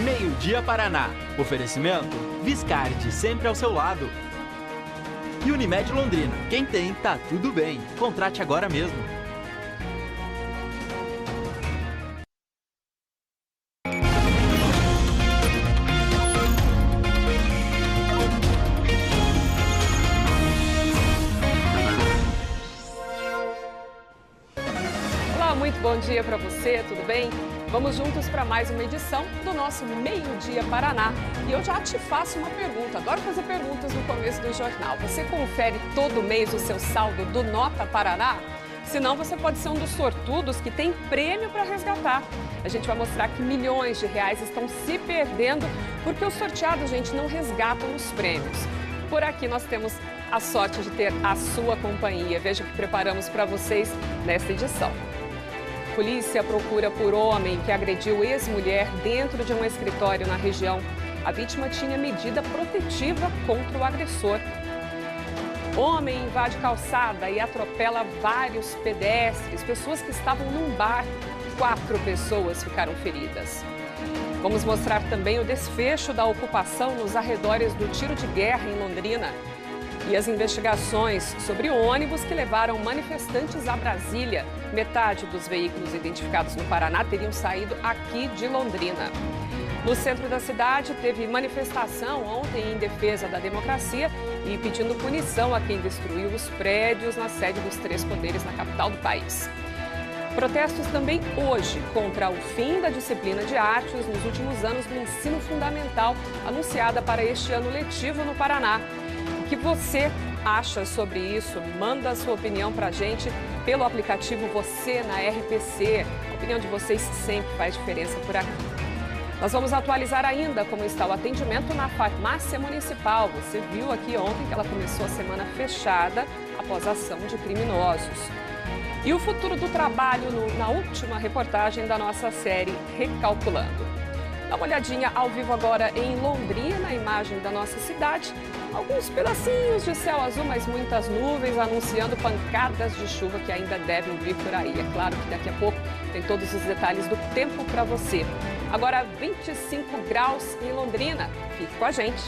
Meio-Dia Paraná. Oferecimento Viscardi, sempre ao seu lado. E Unimed Londrina. Quem tem, tá tudo bem. Contrate agora mesmo. Olá, muito bom dia para você, tudo bem? Vamos juntos para mais uma edição do nosso Meio-Dia Paraná. E eu já te faço uma pergunta, adoro fazer perguntas no começo do jornal. Você confere todo mês o seu saldo do Nota Paraná? Senão você pode ser um dos sortudos que tem prêmio para resgatar. A gente vai mostrar que milhões de reais estão se perdendo porque os sorteados, gente, não resgatam os prêmios. Por aqui nós temos a sorte de ter a sua companhia. Veja o que preparamos para vocês nesta edição. Polícia procura por homem que agrediu ex-mulher dentro de um escritório na região. A vítima tinha medida protetiva contra o agressor. Homem invade calçada e atropela vários pedestres, pessoas que estavam num bar. 4 pessoas ficaram feridas. Vamos mostrar também o desfecho da ocupação nos arredores do tiro de guerra em Londrina. E as investigações sobre ônibus que levaram manifestantes a Brasília. Metade dos veículos identificados no Paraná teriam saído aqui de Londrina. No centro da cidade, teve manifestação ontem em defesa da democracia e pedindo punição a quem destruiu os prédios na sede dos 3 poderes na capital do país. Protestos também hoje contra o fim da disciplina de artes nos últimos anos no ensino fundamental, anunciada para este ano letivo no Paraná. O que você acha sobre isso? Manda a sua opinião para a gente pelo aplicativo Você na RPC. A opinião de vocês sempre faz diferença por aqui. Nós vamos atualizar ainda como está o atendimento na farmácia municipal. Você viu aqui ontem que ela começou a semana fechada após a ação de criminosos. E o futuro do trabalho na última reportagem da nossa série Recalculando. Dá uma olhadinha ao vivo agora em Londrina, a imagem da nossa cidade. Alguns pedacinhos de céu azul, mas muitas nuvens anunciando pancadas de chuva que ainda devem vir por aí. É claro que daqui a pouco tem todos os detalhes do tempo para você. Agora 25 graus em Londrina. Fique com a gente.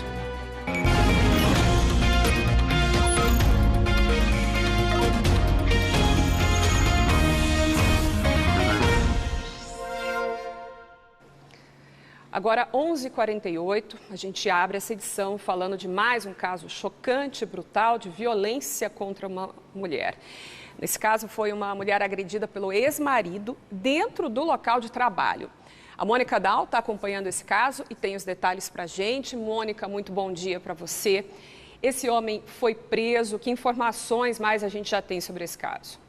Agora, 11h48, a gente abre essa edição falando de mais um caso chocante, brutal, de violência contra uma mulher. Nesse caso, foi uma mulher agredida pelo ex-marido dentro do local de trabalho. A Mônica Dal está acompanhando esse caso e tem os detalhes para a gente. Mônica, muito bom dia para você. Esse homem foi preso, que informações mais a gente já tem sobre esse caso?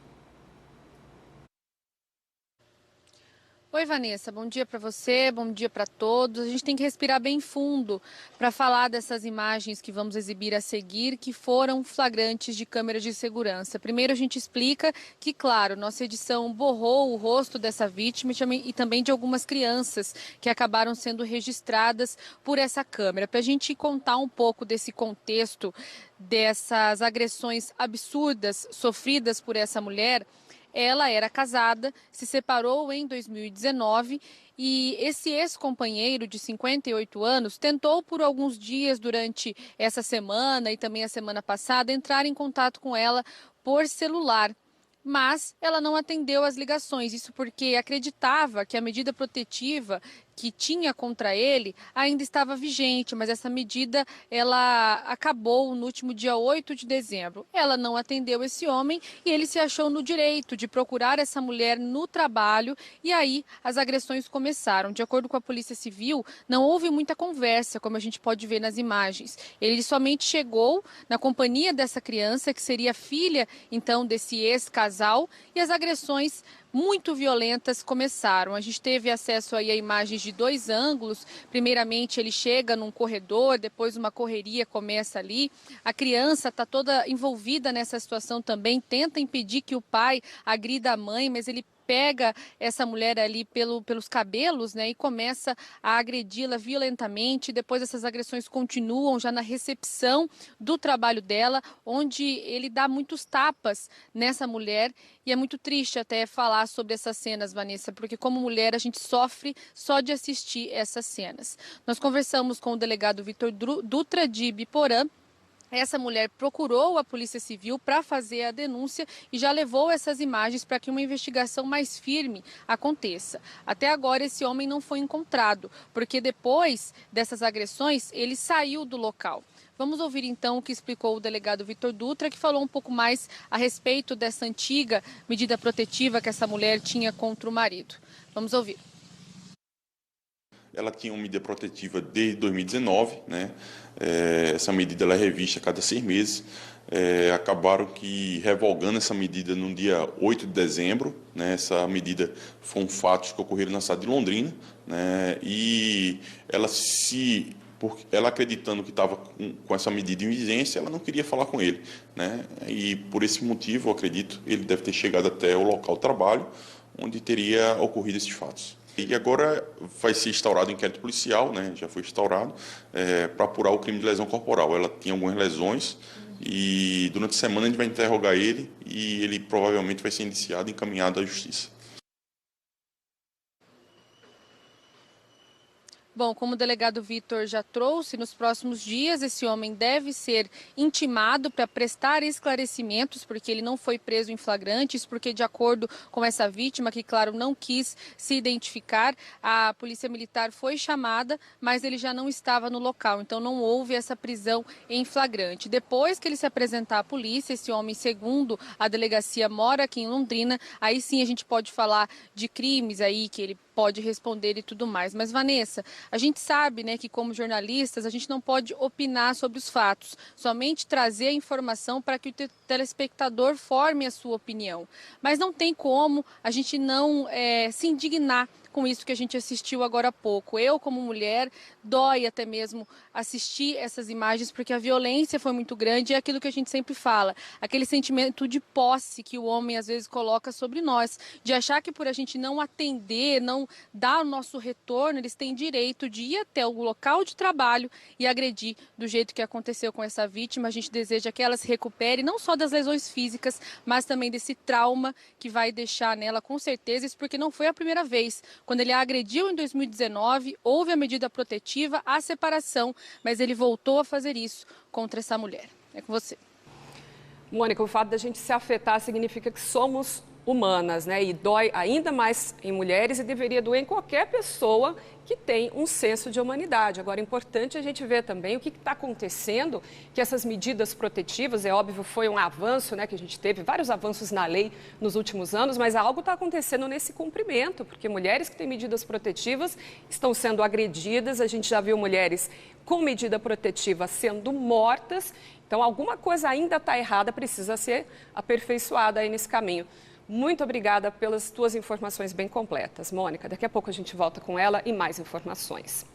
Oi, Vanessa, bom dia para você, bom dia para todos. A gente tem que respirar bem fundo para falar dessas imagens que vamos exibir a seguir, que foram flagrantes de câmeras de segurança. Primeiro a gente explica que, claro, nossa edição borrou o rosto dessa vítima e também de algumas crianças que acabaram sendo registradas por essa câmera. Para a gente contar um pouco desse contexto, dessas agressões absurdas sofridas por essa mulher. Ela era casada, se separou em 2019 e esse ex-companheiro de 58 anos tentou por alguns dias durante essa semana e também a semana passada entrar em contato com ela por celular. Mas ela não atendeu as ligações, isso porque acreditava que a medida protetiva que tinha contra ele ainda estava vigente, mas essa medida ela acabou no último dia 8 de dezembro. Ela não atendeu esse homem e ele se achou no direito de procurar essa mulher no trabalho e aí as agressões começaram. De acordo com a Polícia Civil, não houve muita conversa, como a gente pode ver nas imagens. Ele somente chegou na companhia dessa criança, que seria filha então desse ex-casal, e as agressões muito violentas começaram. A gente teve acesso aí a imagens de 2 ângulos. Primeiramente ele chega num corredor, depois uma correria começa ali. A criança está toda envolvida nessa situação também, tenta impedir que o pai agrida a mãe, mas ele pega essa mulher ali pelos cabelos, né, e começa a agredi-la violentamente. Depois essas agressões continuam já na recepção do trabalho dela, onde ele dá muitos tapas nessa mulher. E é muito triste até falar sobre essas cenas, Vanessa, porque como mulher a gente sofre só de assistir essas cenas. Nós conversamos com o delegado Vitor Dutra de Ibiporã. Essa mulher procurou a Polícia Civil para fazer a denúncia e já levou essas imagens para que uma investigação mais firme aconteça. Até agora esse homem não foi encontrado, porque depois dessas agressões ele saiu do local. Vamos ouvir então o que explicou o delegado Vitor Dutra, que falou um pouco mais a respeito dessa antiga medida protetiva que essa mulher tinha contra o marido. Vamos ouvir. Ela tinha uma medida protetiva desde 2019, né? Essa medida ela é revista a cada 6 meses. Acabaram que revogando essa medida no dia 8 de dezembro. Né? Essa medida foram fatos que ocorreram na cidade de Londrina. Né? E ela acreditando que estava com essa medida em vigência, ela não queria falar com ele. Né? E por esse motivo, eu acredito, ele deve ter chegado até o local de trabalho, onde teria ocorrido esses fatos. E agora vai ser instaurado um inquérito policial, né? Já foi instaurado, para apurar o crime de lesão corporal. Ela tinha algumas lesões e durante a semana a gente vai interrogar ele e ele provavelmente vai ser indiciado e encaminhado à justiça. Bom, como o delegado Vitor já trouxe, nos próximos dias esse homem deve ser intimado para prestar esclarecimentos, porque ele não foi preso em flagrantes, porque de acordo com essa vítima, que claro não quis se identificar, a polícia militar foi chamada, mas ele já não estava no local, então não houve essa prisão em flagrante. Depois que ele se apresentar à polícia, esse homem, segundo a delegacia, mora aqui em Londrina, aí sim a gente pode falar de crimes aí que ele pode responder e tudo mais. Mas, Vanessa, a gente sabe, né, que como jornalistas a gente não pode opinar sobre os fatos, somente trazer a informação para que o telespectador forme a sua opinião. Mas não tem como a gente não se indignar com isso que a gente assistiu agora há pouco. Eu, como mulher, dói até mesmo assistir essas imagens, porque a violência foi muito grande e é aquilo que a gente sempre fala, aquele sentimento de posse que o homem às vezes coloca sobre nós, de achar que por a gente não atender, não dar o nosso retorno, eles têm direito de ir até o local de trabalho e agredir do jeito que aconteceu com essa vítima. A gente deseja que ela se recupere, não só das lesões físicas, mas também desse trauma que vai deixar nela, com certeza, isso porque não foi a primeira vez. Quando ele a agrediu em 2019, houve a medida protetiva, a separação, mas ele voltou a fazer isso contra essa mulher. É com você. Mônica, o fato da gente se afetar significa que somos humanas, né? E dói ainda mais em mulheres e deveria doer em qualquer pessoa que tem um senso de humanidade. Agora, é importante a gente ver também o que está acontecendo, que essas medidas protetivas, é óbvio, foi um avanço, né, que a gente teve, vários avanços na lei nos últimos anos, mas algo está acontecendo nesse cumprimento, porque mulheres que têm medidas protetivas estão sendo agredidas, a gente já viu mulheres com medida protetiva sendo mortas, então alguma coisa ainda está errada, precisa ser aperfeiçoada aí nesse caminho. Muito obrigada pelas tuas informações bem completas, Mônica. Daqui a pouco a gente volta com ela e mais informações.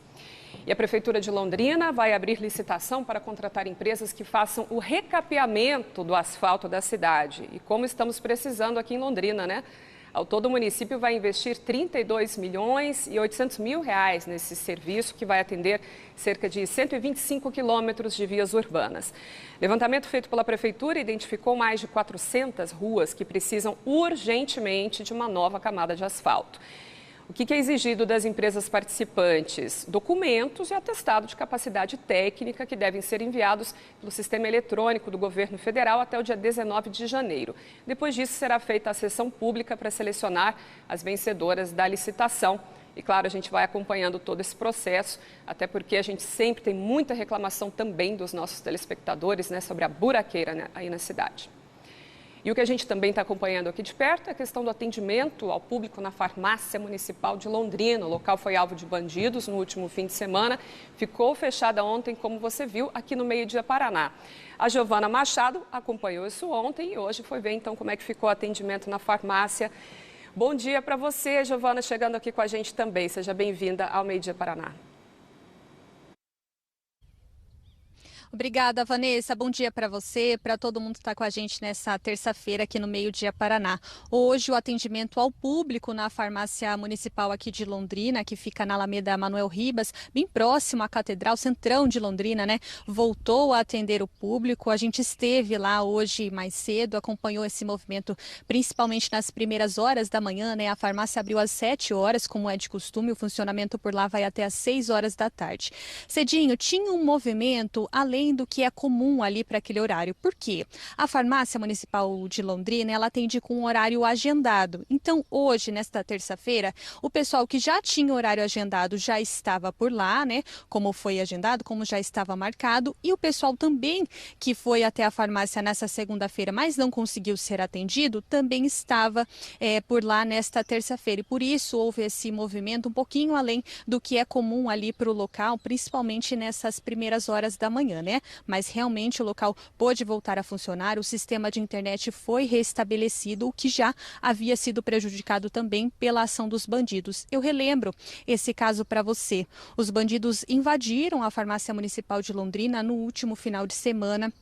E a Prefeitura de Londrina vai abrir licitação para contratar empresas que façam o recapeamento do asfalto da cidade. E como estamos precisando aqui em Londrina, né? Ao todo, o município vai investir R$ 32.800.000 nesse serviço, que vai atender cerca de 125 quilômetros de vias urbanas. Levantamento feito pela Prefeitura identificou mais de 400 ruas que precisam urgentemente de uma nova camada de asfalto. O que é exigido das empresas participantes? Documentos e atestado de capacidade técnica que devem ser enviados pelo sistema eletrônico do governo federal até o dia 19 de janeiro. Depois disso, será feita a sessão pública para selecionar as vencedoras da licitação. E, claro, a gente vai acompanhando todo esse processo, até porque a gente sempre tem muita reclamação também dos nossos telespectadores, né, sobre a buraqueira, né, aí na cidade. E o que a gente também está acompanhando aqui de perto é a questão do atendimento ao público na farmácia municipal de Londrina. O local foi alvo de bandidos no último fim de semana. Ficou fechada ontem, como você viu, aqui no Meio-Dia Paraná. A Giovana Machado acompanhou isso ontem e hoje foi ver então como é que ficou o atendimento na farmácia. Bom dia para você, Giovana, chegando aqui com a gente também. Seja bem-vinda ao Meio-Dia Paraná. Obrigada, Vanessa. Bom dia para você, para todo mundo que está com a gente nessa terça-feira aqui no Meio Dia Paraná. Hoje o atendimento ao público na farmácia municipal aqui de Londrina, que fica na Alameda Manuel Ribas, bem próximo à Catedral, centrão de Londrina, né? Voltou a atender o público. A gente esteve lá hoje mais cedo, acompanhou esse movimento, principalmente nas primeiras horas da manhã, né? A farmácia abriu às 7 horas, como é de costume, o funcionamento por lá vai até às 6 horas da tarde. Cedinho, tinha um movimento além do que é comum ali para aquele horário. Por quê? A farmácia municipal de Londrina, ela atende com um horário agendado. Então, hoje, nesta terça-feira, o pessoal que já tinha horário agendado já estava por lá, né? Como foi agendado, como já estava marcado. E o pessoal também que foi até a farmácia nessa segunda-feira, mas não conseguiu ser atendido, também estava por lá nesta terça-feira. E por isso houve esse movimento um pouquinho além do que é comum ali para o local, principalmente nessas primeiras horas da manhã, né? Mas realmente o local pôde voltar a funcionar, o sistema de internet foi restabelecido, o que já havia sido prejudicado também pela ação dos bandidos. Eu relembro esse caso para você. Os bandidos invadiram a farmácia municipal de Londrina no último final de semana.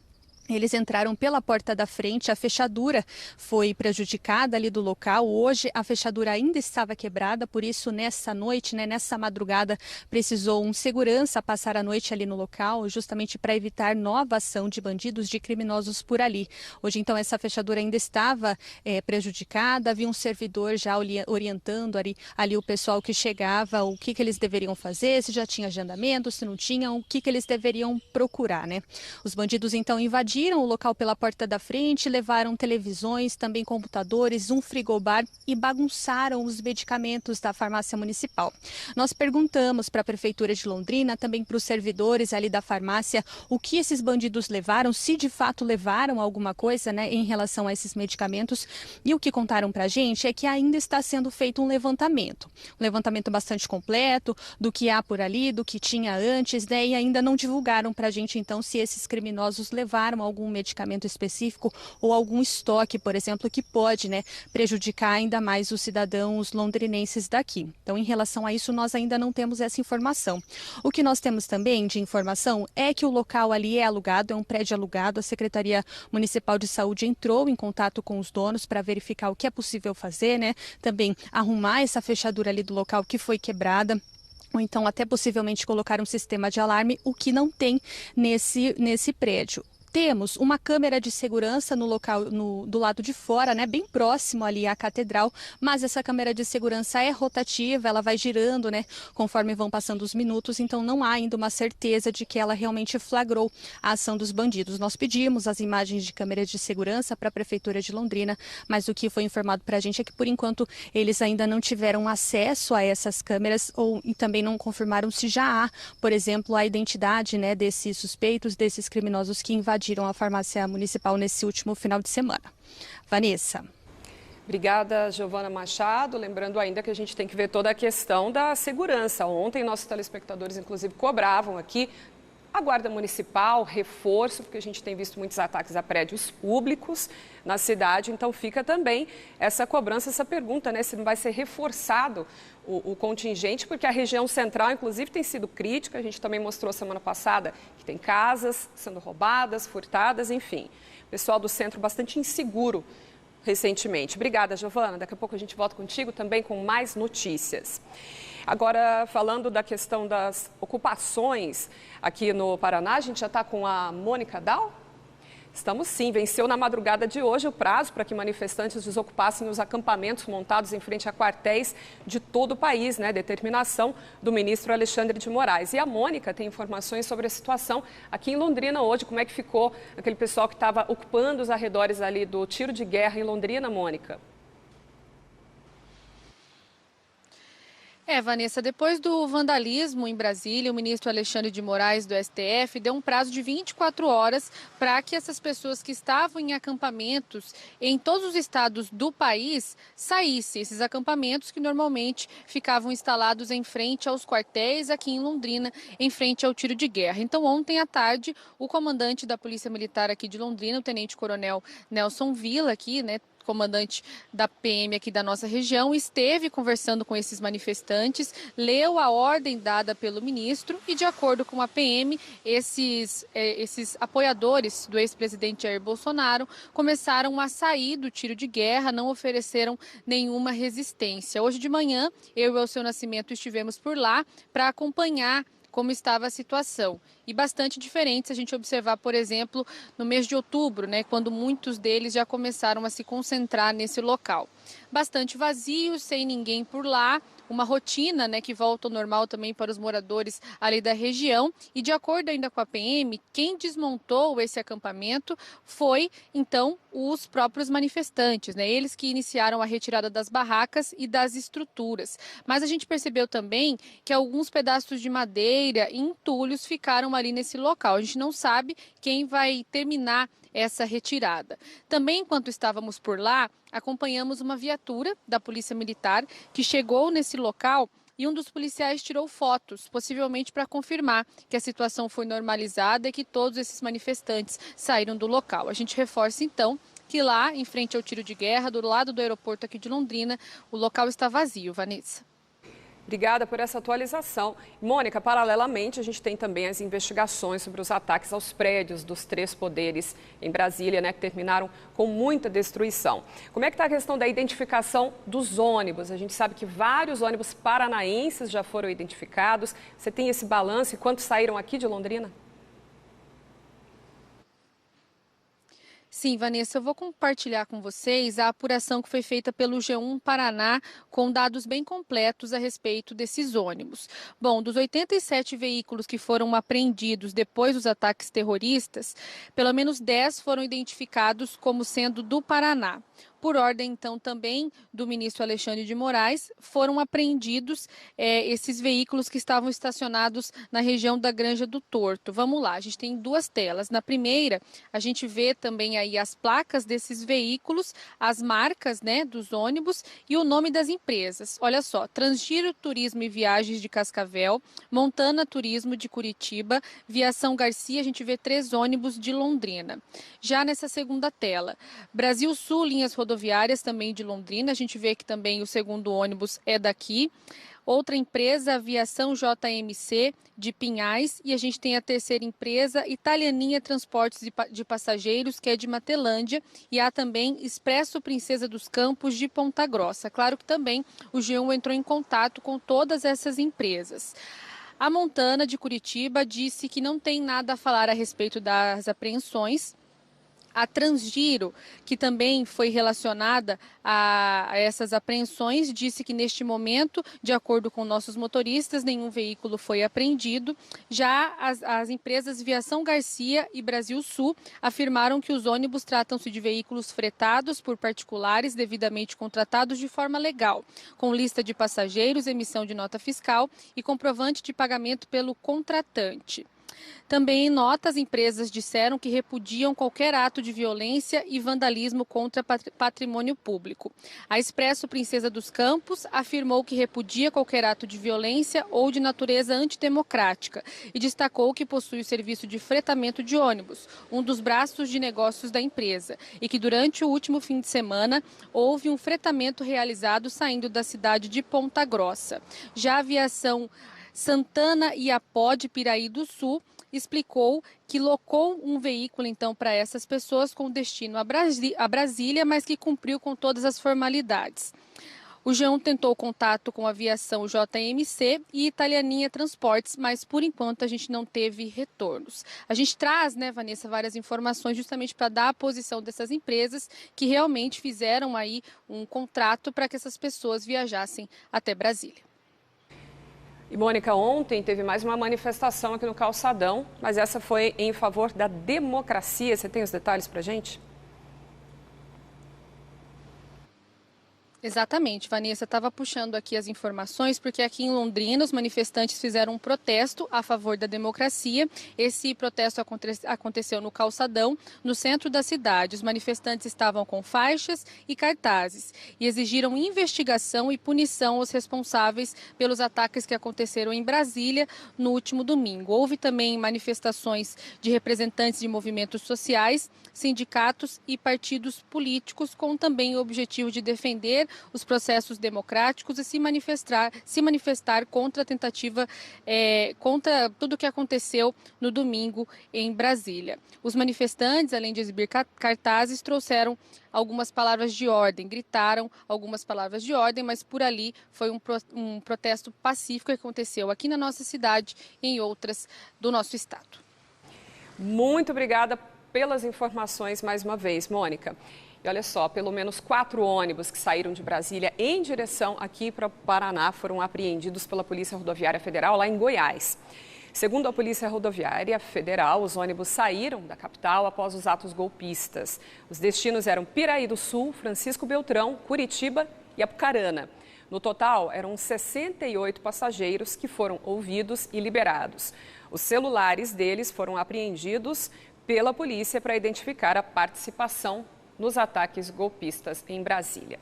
Eles entraram pela porta da frente, a fechadura foi prejudicada ali do local. Hoje a fechadura ainda estava quebrada, por isso nessa noite, né, nessa madrugada, precisou um segurança passar a noite ali no local, justamente para evitar nova ação de bandidos, de criminosos por ali. Hoje então essa fechadura ainda estava prejudicada, havia um servidor já orientando ali o pessoal que chegava, o que eles deveriam fazer, se já tinha agendamento, se não tinha, o que eles deveriam procurar, né? Os bandidos então invadiram o local pela porta da frente, levaram televisões, também computadores, um frigobar e bagunçaram os medicamentos da farmácia municipal. Nós perguntamos para a Prefeitura de Londrina, também para os servidores ali da farmácia, o que esses bandidos levaram, se de fato levaram alguma coisa, né, em relação a esses medicamentos. E o que contaram para a gente é que ainda está sendo feito um levantamento bastante completo do que há por ali, do que tinha antes, né, e ainda não divulgaram para a gente então se esses criminosos levaram algum medicamento específico ou algum estoque, por exemplo, que pode, né, prejudicar ainda mais os cidadãos londrinenses daqui. Então, em relação a isso, nós ainda não temos essa informação. O que nós temos também de informação é que o local ali é alugado, é um prédio alugado. A Secretaria Municipal de Saúde entrou em contato com os donos para verificar o que é possível fazer, né? Também arrumar essa fechadura ali do local que foi quebrada, ou então até possivelmente colocar um sistema de alarme, o que não tem nesse prédio. Temos uma câmera de segurança no local, do lado de fora, né, bem próximo ali à catedral, mas essa câmera de segurança é rotativa, ela vai girando, né, conforme vão passando os minutos, então não há ainda uma certeza de que ela realmente flagrou a ação dos bandidos. Nós pedimos as imagens de câmeras de segurança para a Prefeitura de Londrina, mas o que foi informado para a gente é que, por enquanto, eles ainda não tiveram acesso a essas câmeras e também não confirmaram se já há, por exemplo, a identidade, né, desses suspeitos, desses criminosos que invadiram a farmácia municipal nesse último final de semana. Vanessa. Obrigada, Giovana Machado. Lembrando ainda que a gente tem que ver toda a questão da segurança. Ontem, nossos telespectadores, inclusive, cobravam aqui a Guarda Municipal, reforço, porque a gente tem visto muitos ataques a prédios públicos na cidade. Então, fica também essa cobrança, essa pergunta, né? Se não vai ser reforçado o contingente, porque a região central, inclusive, tem sido crítica. A gente também mostrou semana passada que tem casas sendo roubadas, furtadas, enfim. O pessoal do centro bastante inseguro recentemente. Obrigada, Giovana. Daqui a pouco a gente volta contigo também com mais notícias. Agora, falando da questão das ocupações aqui no Paraná, a gente já está com a Mônica Dal? Estamos sim, venceu na madrugada de hoje o prazo para que manifestantes desocupassem os acampamentos montados em frente a quartéis de todo o país, né? Determinação do ministro Alexandre de Moraes. E a Mônica tem informações sobre a situação aqui em Londrina hoje, como é que ficou aquele pessoal que estava ocupando os arredores ali do tiro de guerra em Londrina, Mônica? Vanessa, depois do vandalismo em Brasília, o ministro Alexandre de Moraes, do STF, deu um prazo de 24 horas para que essas pessoas que estavam em acampamentos em todos os estados do país saíssem. Esses acampamentos que normalmente ficavam instalados em frente aos quartéis aqui em Londrina, em frente ao tiro de guerra. Então, ontem à tarde, o comandante da Polícia Militar aqui de Londrina, o tenente-coronel Nelson Villa, aqui, né, comandante da PM aqui da nossa região, esteve conversando com esses manifestantes, leu a ordem dada pelo ministro e, de acordo com a PM, esses apoiadores do ex-presidente Jair Bolsonaro começaram a sair do tiro de guerra, não ofereceram nenhuma resistência. Hoje de manhã, eu e o Elceu Nascimento estivemos por lá para acompanhar como estava a situação. E bastante diferente se a gente observar, por exemplo, no mês de outubro, né, quando muitos deles já começaram a se concentrar nesse local. Bastante vazio, sem ninguém por lá, uma rotina, né, que volta ao normal também para os moradores ali da região. E de acordo ainda com a PM, quem desmontou esse acampamento foi, então, os próprios manifestantes, né? Eles que iniciaram a retirada das barracas e das estruturas. Mas a gente percebeu também que alguns pedaços de madeira e entulhos ficaram ali nesse local. A gente não sabe quem vai terminar essa retirada. Também, enquanto estávamos por lá, acompanhamos uma viatura da Polícia Militar que chegou nesse local e um dos policiais tirou fotos, possivelmente para confirmar que a situação foi normalizada e que todos esses manifestantes saíram do local. A gente reforça, então, que lá, em frente ao tiro de guerra, do lado do aeroporto aqui de Londrina, o local está vazio, Vanessa. Obrigada por essa atualização. Mônica, paralelamente, a gente tem também as investigações sobre os ataques aos prédios dos 3 poderes em Brasília, né, que terminaram com muita destruição. Como é que está a questão da identificação dos ônibus? A gente sabe que vários ônibus paranaenses já foram identificados. Você tem esse balanço e quantos saíram aqui de Londrina? Sim, Vanessa, eu vou compartilhar com vocês a apuração que foi feita pelo G1 Paraná com dados bem completos a respeito desses ônibus. Bom, dos 87 veículos que foram apreendidos depois dos ataques terroristas, pelo menos 10 foram identificados como sendo do Paraná. Por ordem, então, também do ministro Alexandre de Moraes, foram apreendidos esses veículos que estavam estacionados na região da Granja do Torto. Vamos lá, a gente tem 2 telas. Na primeira, a gente vê também aí as placas desses veículos, as marcas, né, dos ônibus e o nome das empresas. Olha só, Transgiro Turismo e Viagens de Cascavel, Montana Turismo de Curitiba, Viação Garcia, a gente vê 3 ônibus de Londrina. Já nessa segunda tela, Brasil Sul, linhas rodoviárias também de Londrina, a gente vê que também o segundo ônibus é daqui. Outra empresa, Aviação JMC de Pinhais, e a gente tem a terceira empresa, Italianinha Transportes de Passageiros, que é de Matelândia, e há também Expresso Princesa dos Campos de Ponta Grossa. Claro que também o G1 entrou em contato com todas essas empresas. A Montana de Curitiba disse que não tem nada a falar a respeito das apreensões. A Transgiro, que também foi relacionada a essas apreensões, disse que neste momento, de acordo com nossos motoristas, nenhum veículo foi apreendido. Já as empresas Viação Garcia e Brasil Sul afirmaram que os ônibus tratam-se de veículos fretados por particulares devidamente contratados de forma legal, com lista de passageiros, emissão de nota fiscal e comprovante de pagamento pelo contratante. Também em nota, as empresas disseram que repudiam qualquer ato de violência e vandalismo contra patrimônio público. A Expresso Princesa dos Campos afirmou que repudia qualquer ato de violência ou de natureza antidemocrática e destacou que possui o serviço de fretamento de ônibus, um dos braços de negócios da empresa, e que durante o último fim de semana houve um fretamento realizado saindo da cidade de Ponta Grossa. Já a Aviação Santana e Apó de Piraí do Sul explicou que locou um veículo, então, para essas pessoas com destino a Brasília, mas que cumpriu com todas as formalidades. O G1 tentou contato com a Aviação JMC e Italianinha Transportes, mas, por enquanto, a gente não teve retornos. A gente traz, né, Vanessa, várias informações justamente para dar a posição dessas empresas que realmente fizeram aí um contrato para que essas pessoas viajassem até Brasília. E, Mônica, ontem teve mais uma manifestação aqui no Calçadão, mas essa foi em favor da democracia. Você tem os detalhes para a gente? Exatamente, Vanessa, estava puxando aqui as informações, porque aqui em Londrina os manifestantes fizeram um protesto a favor da democracia. Esse protesto aconteceu no Calçadão, no centro da cidade. Os manifestantes estavam com faixas e cartazes e exigiram investigação e punição aos responsáveis pelos ataques que aconteceram em Brasília no último domingo. Houve também manifestações de representantes de movimentos sociais, sindicatos e partidos políticos, com também o objetivo de defender os processos democráticos e se manifestar contra a tentativa, contra tudo o que aconteceu no domingo em Brasília. Os manifestantes, além de exibir cartazes, trouxeram algumas palavras de ordem, gritaram algumas palavras de ordem, mas por ali foi um protesto pacífico que aconteceu aqui na nossa cidade e em outras do nosso estado. Muito obrigada pelas informações mais uma vez, Mônica. E olha só, pelo menos 4 ônibus que saíram de Brasília em direção aqui para o Paraná foram apreendidos pela Polícia Rodoviária Federal lá em Goiás. Segundo a Polícia Rodoviária Federal, os ônibus saíram da capital após os atos golpistas. Os destinos eram Piraí do Sul, Francisco Beltrão, Curitiba e Apucarana. No total, eram 68 passageiros que foram ouvidos e liberados. Os celulares deles foram apreendidos pela polícia para identificar a participação nos ataques golpistas em Brasília.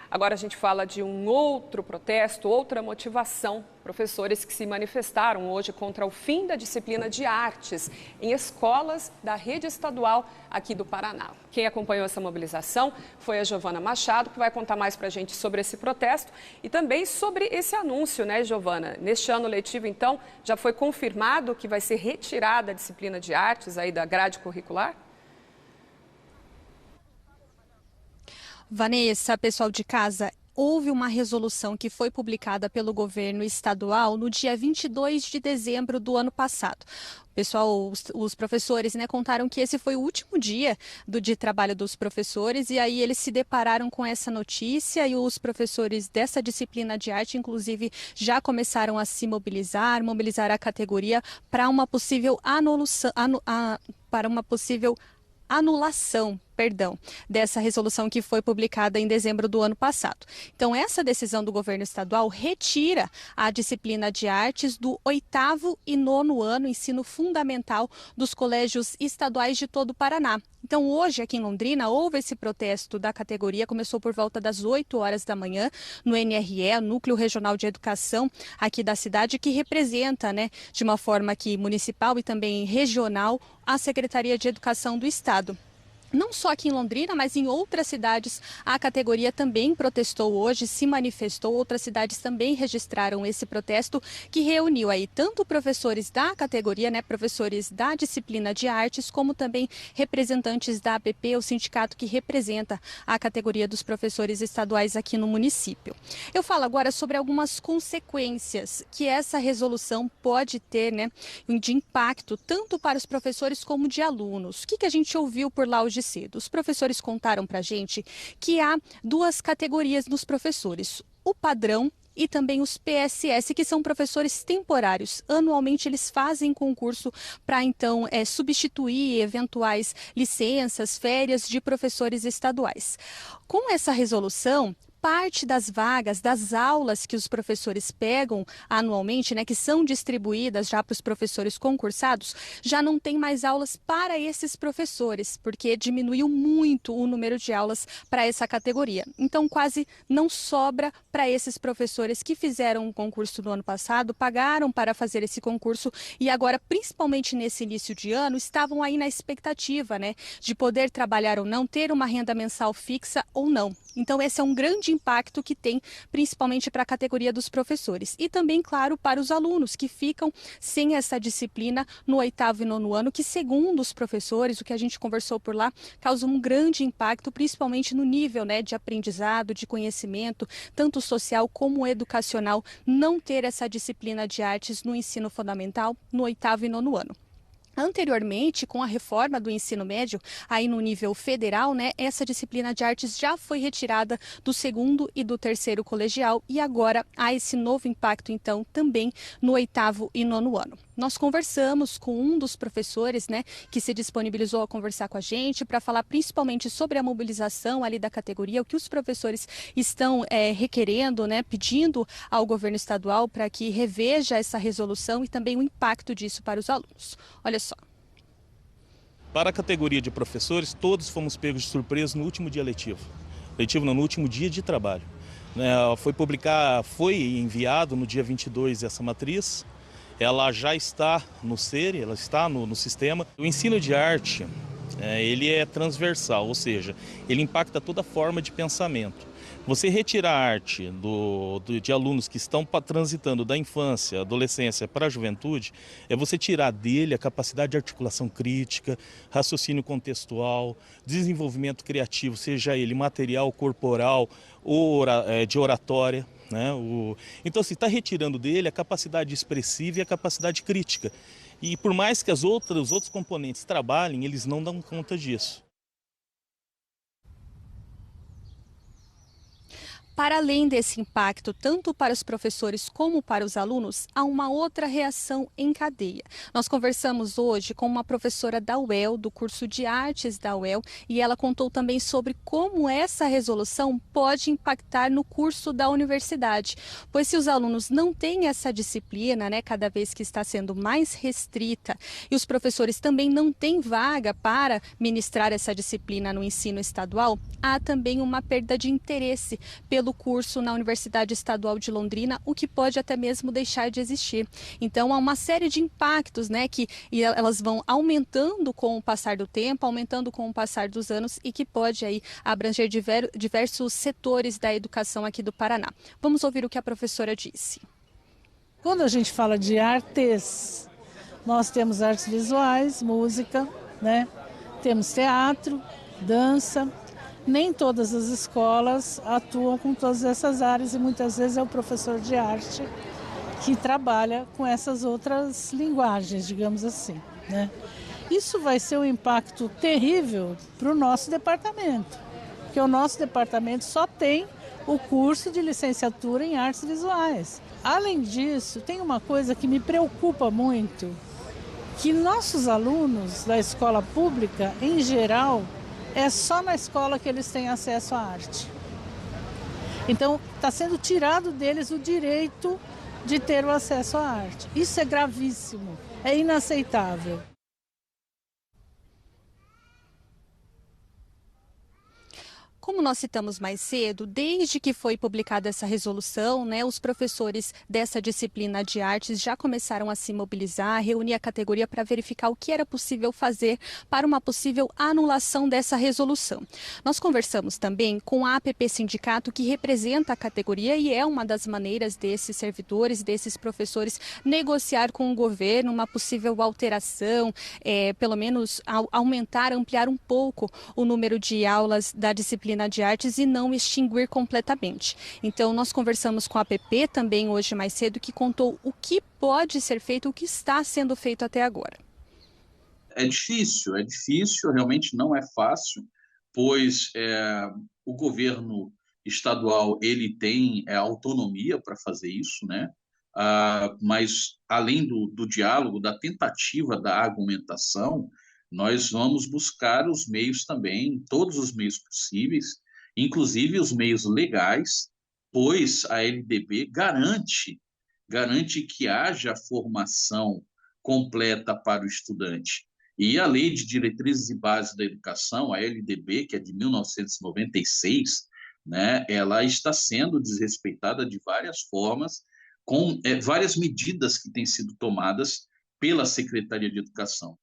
Agora a gente fala de um outro protesto, outra motivação. Professores que se manifestaram hoje contra o fim da disciplina de artes em escolas da rede estadual aqui do Paraná. Quem acompanhou essa mobilização foi a Giovana Machado, que vai contar mais para a gente sobre esse protesto e também sobre esse anúncio, né, Giovana? Neste ano letivo, então, já foi confirmado que vai ser retirada a disciplina de artes aí da grade curricular? Vanessa, pessoal de casa, houve uma resolução que foi publicada pelo governo estadual no dia 22 de dezembro do ano passado. Pessoal, os professores, né, contaram que esse foi o último dia de trabalho dos professores e aí eles se depararam com essa notícia e os professores dessa disciplina de arte, inclusive, já começaram a se mobilizar a categoria para uma possível anulação dessa resolução que foi publicada em dezembro do ano passado. Então, essa decisão do governo estadual retira a disciplina de artes do 8º e 9º ano ensino fundamental dos colégios estaduais de todo o Paraná. Então, hoje, aqui em Londrina, houve esse protesto da categoria, começou por volta das 8 horas da manhã, no NRE, Núcleo Regional de Educação, aqui da cidade, que representa, né, de uma forma aqui municipal e também regional, a Secretaria de Educação do Estado. Não só aqui em Londrina, mas em outras cidades a categoria também protestou hoje, se manifestou. Outras cidades também registraram esse protesto que reuniu aí tanto professores da categoria, né, professores da disciplina de artes, como também representantes da APP, o sindicato que representa a categoria dos professores estaduais aqui no município. Eu falo agora sobre algumas consequências que essa resolução pode ter, né, de impacto tanto para os professores como de alunos. O que a gente ouviu por lá hoje cedo? Os professores contaram para a gente que há 2 categorias nos professores, o padrão e também os PSS, que são professores temporários. Anualmente eles fazem concurso para então substituir eventuais licenças, férias de professores estaduais. Com essa resolução, parte das vagas, das aulas que os professores pegam anualmente, né, que são distribuídas já para os professores concursados, já não tem mais aulas para esses professores, porque diminuiu muito o número de aulas para essa categoria. Então, quase não sobra para esses professores que fizeram um concurso no ano passado, pagaram para fazer esse concurso e agora, principalmente nesse início de ano, estavam aí na expectativa, né, de poder trabalhar ou não, ter uma renda mensal fixa ou não. Então, esse é um grande impacto que tem, principalmente para a categoria dos professores. E também, claro, para os alunos que ficam sem essa disciplina no 8º e 9º ano, que, segundo os professores, o que a gente conversou por lá, causa um grande impacto, principalmente no nível, né, de aprendizado, de conhecimento, tanto social como educacional, não ter essa disciplina de artes no ensino fundamental no 8º e 9º ano. Anteriormente, com a reforma do ensino médio, aí no nível federal, né, essa disciplina de artes já foi retirada do 2º e do 3º colegial e agora há esse novo impacto, então, também no 8º e 9º ano. nós conversamos com um dos professores, né, que se disponibilizou a conversar com a gente para falar principalmente sobre a mobilização ali da categoria, o que os professores estão requerendo, né, pedindo ao governo estadual para que reveja essa resolução e também o impacto disso para os alunos. Olha só. Para a categoria de professores, todos fomos pegos de surpresa no último dia letivo. Letivo não, no último dia de trabalho. Foi enviado no dia 22 essa matriz. Ela já está no SERI, ela está no sistema. O ensino de arte, ele é transversal, ou seja, ele impacta toda forma de pensamento. Você retirar a arte de alunos que estão transitando da infância, adolescência para a juventude, é você tirar dele a capacidade de articulação crítica, raciocínio contextual, desenvolvimento criativo, seja ele material, corporal ou de oratória. Então, está retirando dele a capacidade expressiva e a capacidade crítica. E por mais que os outros componentes trabalhem, eles não dão conta disso. Para além desse impacto, tanto para os professores como para os alunos, há uma outra reação em cadeia. Nós conversamos hoje com uma professora da UEL, do curso de artes da UEL, e ela contou também sobre como essa resolução pode impactar no curso da universidade. Pois se os alunos não têm essa disciplina, né, cada vez que está sendo mais restrita, e os professores também não têm vaga para ministrar essa disciplina no ensino estadual, há também uma perda de interesse pelo curso na Universidade Estadual de Londrina, o que pode até mesmo deixar de existir. Então, há uma série de impactos, né, que elas vão aumentando com o passar do tempo, aumentando com o passar dos anos e que pode aí abranger diversos setores da educação aqui do Paraná. Vamos ouvir o que a professora disse. Quando a gente fala de artes, nós temos artes visuais, música, né? Temos teatro, dança. Nem todas as escolas atuam com todas essas áreas e muitas vezes é o professor de arte que trabalha com essas outras linguagens, digamos assim, né? Isso vai ser um impacto terrível para o nosso departamento, porque o nosso departamento só tem o curso de licenciatura em artes visuais. Além disso, tem uma coisa que me preocupa muito, que nossos alunos da escola pública, em geral, é só na escola que eles têm acesso à arte. Então, está sendo tirado deles o direito de ter o acesso à arte. Isso é gravíssimo, é inaceitável. Como nós citamos mais cedo, desde que foi publicada essa resolução, né, os professores dessa disciplina de artes já começaram a se mobilizar, a reunir a categoria para verificar o que era possível fazer para uma possível anulação dessa resolução. Nós conversamos também com a APP Sindicato, que representa a categoria e é uma das maneiras desses servidores, desses professores, negociar com o governo uma possível alteração, pelo menos aumentar, ampliar um pouco o número de aulas da disciplina de artes e não extinguir completamente. Então, nós conversamos com a APP também hoje mais cedo, que contou o que pode ser feito, o que está sendo feito até agora. É difícil, realmente não é fácil, pois o governo estadual ele tem autonomia para fazer isso, né? Mas além do diálogo, da tentativa da argumentação, nós vamos buscar os meios também, todos os meios possíveis, inclusive os meios legais, pois a LDB garante que haja formação completa para o estudante. E a Lei de Diretrizes e Bases da Educação, a LDB, que é de 1996, né, ela está sendo desrespeitada de várias formas, com várias medidas que têm sido tomadas pela Secretaria de Educação.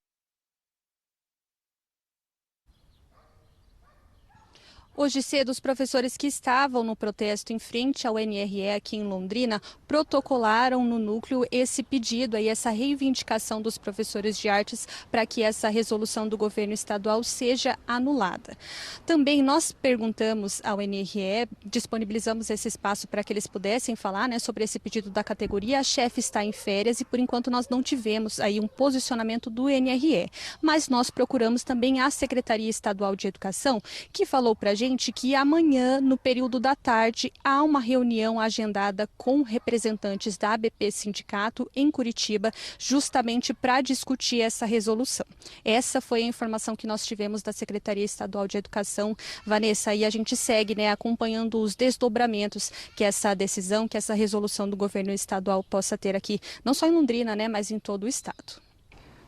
Hoje cedo, os professores que estavam no protesto em frente ao NRE aqui em Londrina protocolaram no núcleo esse pedido, aí, essa reivindicação dos professores de artes para que essa resolução do governo estadual seja anulada. Também nós perguntamos ao NRE, disponibilizamos esse espaço para que eles pudessem falar, né, sobre esse pedido da categoria. A chefe está em férias e por enquanto nós não tivemos aí um posicionamento do NRE, mas nós procuramos também a Secretaria Estadual de Educação, que falou para a gente gente que amanhã, no período da tarde, há uma reunião agendada com representantes da ABP Sindicato em Curitiba, justamente para discutir essa resolução. Essa foi a informação que nós tivemos da Secretaria Estadual de Educação, Vanessa, e a gente segue, né, acompanhando os desdobramentos que essa decisão, que essa resolução do governo estadual possa ter aqui, não só em Londrina, né, mas em todo o estado.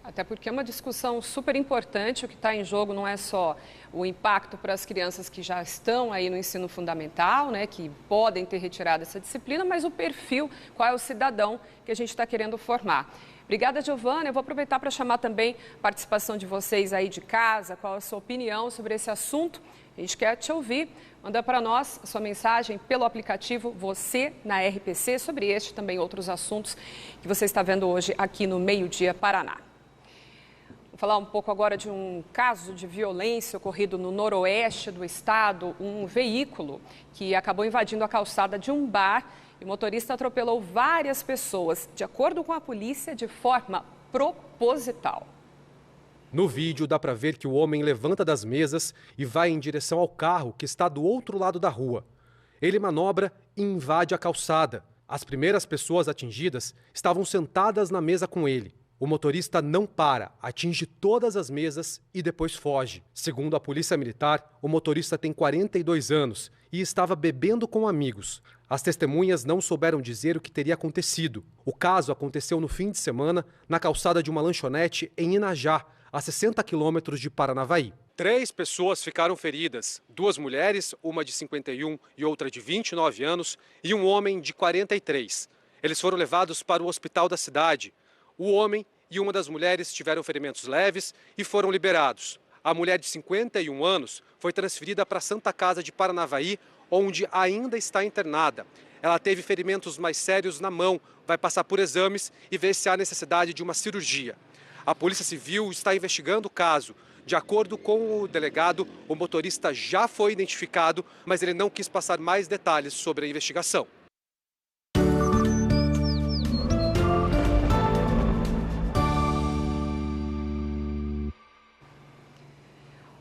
Até porque é uma discussão super importante. O que está em jogo não é só o impacto para as crianças que já estão aí no ensino fundamental, né, que podem ter retirado essa disciplina, mas o perfil, qual é o cidadão que a gente está querendo formar. Obrigada, Giovana. Eu vou aproveitar para chamar também a participação de vocês aí de casa, qual é a sua opinião sobre esse assunto. A gente quer te ouvir. Manda para nós a sua mensagem pelo aplicativo Você na RPC sobre este e também outros assuntos que você está vendo hoje aqui no Meio Dia Paraná. Vou falar um pouco agora de um caso de violência ocorrido no noroeste do estado. Um veículo que acabou invadindo a calçada de um bar e o motorista atropelou várias pessoas, de acordo com a polícia, de forma proposital. No vídeo dá para ver que o homem levanta das mesas e vai em direção ao carro que está do outro lado da rua. Ele manobra e invade a calçada. As primeiras pessoas atingidas estavam sentadas na mesa com ele. O motorista não para, atinge todas as mesas e depois foge. Segundo a Polícia Militar, o motorista tem 42 anos e estava bebendo com amigos. As testemunhas não souberam dizer o que teria acontecido. O caso aconteceu no fim de semana na calçada de uma lanchonete em Inajá, a 60 quilômetros de Paranavaí. 3 pessoas ficaram feridas, 2 mulheres, uma de 51 e outra de 29 anos, e um homem de 43. Eles foram levados para o hospital da cidade. O homem e uma das mulheres tiveram ferimentos leves e foram liberados. A mulher de 51 anos foi transferida para a Santa Casa de Paranavaí, onde ainda está internada. Ela teve ferimentos mais sérios na mão, vai passar por exames e ver se há necessidade de uma cirurgia. A Polícia Civil está investigando o caso. De acordo com o delegado, o motorista já foi identificado, mas ele não quis passar mais detalhes sobre a investigação.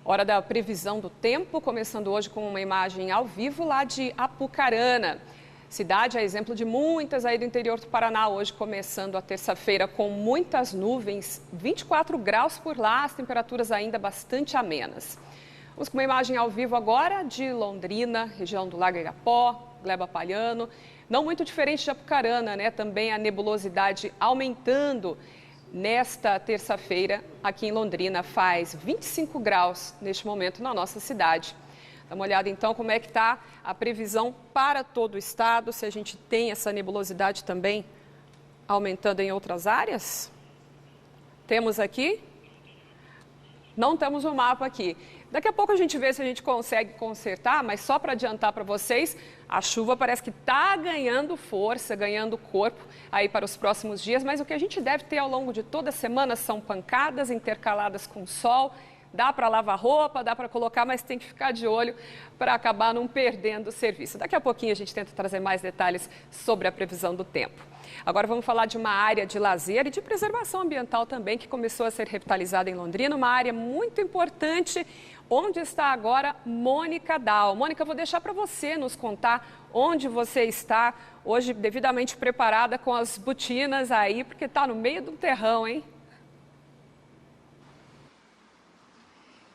Hora da previsão do tempo, começando hoje com uma imagem ao vivo lá de Apucarana. Cidade a exemplo de muitas aí do interior do Paraná, hoje começando a terça-feira com muitas nuvens, 24 graus por lá, as temperaturas ainda bastante amenas. Vamos com uma imagem ao vivo agora de Londrina, região do Lago Igapó, Gleba Palhano. Não muito diferente de Apucarana, né? Também a nebulosidade aumentando. Nesta terça-feira, aqui em Londrina, faz 25 graus neste momento na nossa cidade. Dá uma olhada então como é que está a previsão para todo o estado, se a gente tem essa nebulosidade também aumentando em outras áreas. Temos aqui? Não temos o mapa aqui. Daqui a pouco a gente vê se a gente consegue consertar, mas só para adiantar para vocês, a chuva parece que está ganhando força, ganhando corpo aí para os próximos dias, mas o que a gente deve ter ao longo de toda a semana são pancadas intercaladas com sol. Dá para lavar roupa, dá para colocar, mas tem que ficar de olho para acabar não perdendo o serviço. Daqui a pouquinho a gente tenta trazer mais detalhes sobre a previsão do tempo. Agora vamos falar de uma área de lazer e de preservação ambiental também, que começou a ser revitalizada em Londrina, uma área muito importante, onde está agora Mônica Dal. Mônica, eu vou deixar para você nos contar onde você está hoje, devidamente preparada com as botinas aí, porque está no meio do terrão, hein?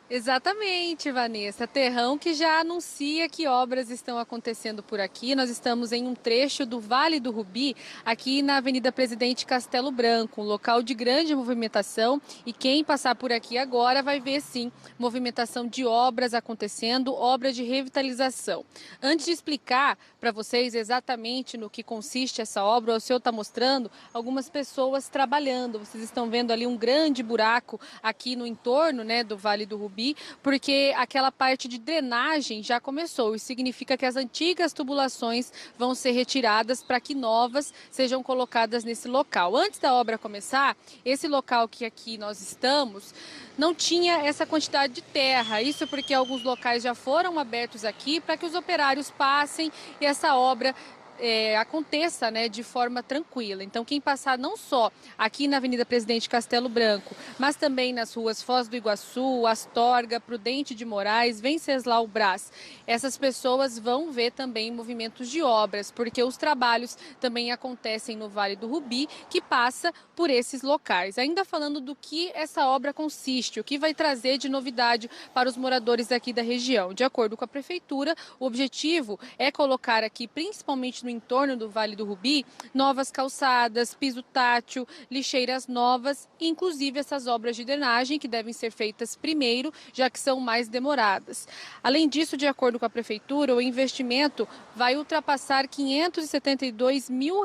Exatamente, Vanessa. Terrão que já anuncia que obras estão acontecendo por aqui. Nós estamos em um trecho do Vale do Rubi, aqui na Avenida Presidente Castelo Branco, um local de grande movimentação, e quem passar por aqui agora vai ver sim movimentação de obras acontecendo, obras de revitalização. Antes de explicar para vocês exatamente no que consiste essa obra, o senhor está mostrando algumas pessoas trabalhando. Vocês estão vendo ali um grande buraco aqui no entorno, né, do Vale do Rubi, porque aquela parte de drenagem já começou. Isso significa que as antigas tubulações vão ser retiradas para que novas sejam colocadas nesse local. Antes da obra começar, esse local que aqui nós estamos não tinha essa quantidade de terra. Isso porque alguns locais já foram abertos aqui para que os operários passem e essa obra aconteça, né, de forma tranquila. Então, quem passar não só aqui na Avenida Presidente Castelo Branco, mas também nas ruas Foz do Iguaçu, Astorga, Prudente de Moraes, Venceslau Braz, essas pessoas vão ver também movimentos de obras, porque os trabalhos também acontecem no Vale do Rubi, que passa por esses locais. Ainda falando do que essa obra consiste, o que vai trazer de novidade para os moradores aqui da região. De acordo com a Prefeitura, o objetivo é colocar aqui, principalmente no entorno do Vale do Rubi, novas calçadas, piso tátil, lixeiras novas, inclusive essas obras de drenagem que devem ser feitas primeiro, já que são mais demoradas. Além disso, de acordo com a Prefeitura, o investimento vai ultrapassar R$572 mil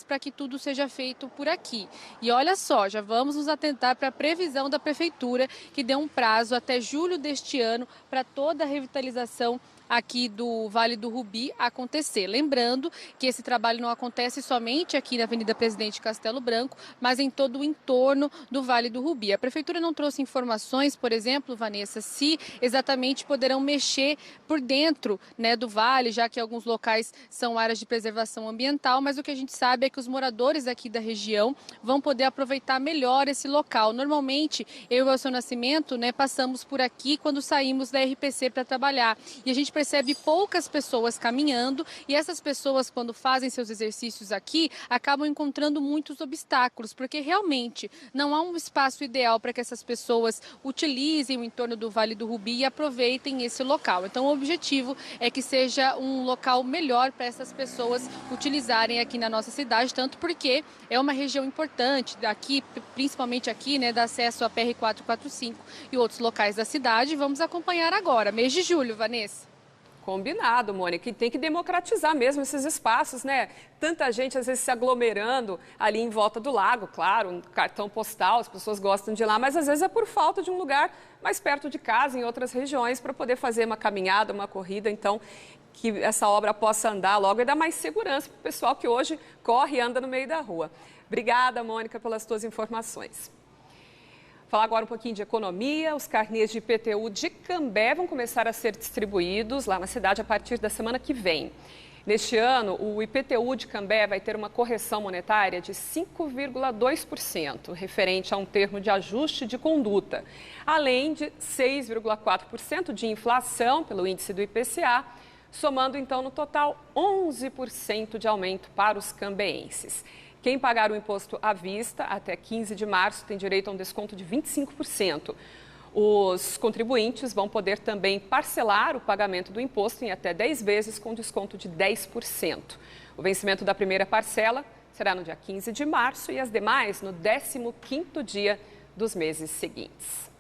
para que tudo seja feito por aqui. E olha só, já vamos nos atentar para a previsão da Prefeitura, que deu um prazo até julho deste ano para toda a revitalização aqui do Vale do Rubi acontecer. Lembrando que esse trabalho não acontece somente aqui na Avenida Presidente Castelo Branco, mas em todo o entorno do Vale do Rubi. A Prefeitura não trouxe informações, por exemplo, Vanessa, se exatamente poderão mexer por dentro, né, do vale, já que alguns locais são áreas de preservação ambiental, mas o que a gente sabe é que os moradores aqui da região vão poder aproveitar melhor esse local. Normalmente, eu e o Seu Nascimento, né, passamos por aqui quando saímos da RPC para trabalhar, e a gente percebe poucas pessoas caminhando, e essas pessoas, quando fazem seus exercícios aqui, acabam encontrando muitos obstáculos, porque realmente não há um espaço ideal para que essas pessoas utilizem o entorno do Vale do Rubi e aproveitem esse local. Então, o objetivo é que seja um local melhor para essas pessoas utilizarem aqui na nossa cidade, tanto porque é uma região importante, aqui, principalmente aqui, né, dá acesso à PR-445 e outros locais da cidade. Vamos acompanhar agora, mês de julho, Vanessa. Combinado, Mônica, e tem que democratizar mesmo esses espaços, né? Tanta gente às vezes se aglomerando ali em volta do lago, claro, um cartão postal, as pessoas gostam de ir lá, mas às vezes é por falta de um lugar mais perto de casa, em outras regiões, para poder fazer uma caminhada, uma corrida. Então, que essa obra possa andar logo e dar mais segurança para o pessoal que hoje corre e anda no meio da rua. Obrigada, Mônica, pelas tuas informações. Falar agora um pouquinho de economia. Os carnês de IPTU de Cambé vão começar a ser distribuídos lá na cidade a partir da semana que vem. Neste ano, o IPTU de Cambé vai ter uma correção monetária de 5,2%, referente a um termo de ajuste de conduta, além de 6,4% de inflação pelo índice do IPCA, somando então no total 11% de aumento para os cambeenses. Quem pagar o imposto à vista até 15 de março tem direito a um desconto de 25%. Os contribuintes vão poder também parcelar o pagamento do imposto em até 10 vezes com desconto de 10%. O vencimento da primeira parcela será no dia 15 de março e as demais no 15º dia dos meses seguintes.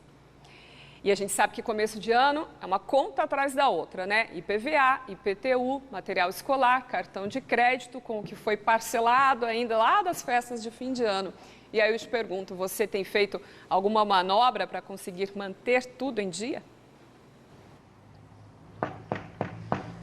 E a gente sabe que começo de ano é uma conta atrás da outra, né? IPVA, IPTU, material escolar, cartão de crédito, com o que foi parcelado ainda lá das festas de fim de ano. E aí eu te pergunto, você tem feito alguma manobra para conseguir manter tudo em dia?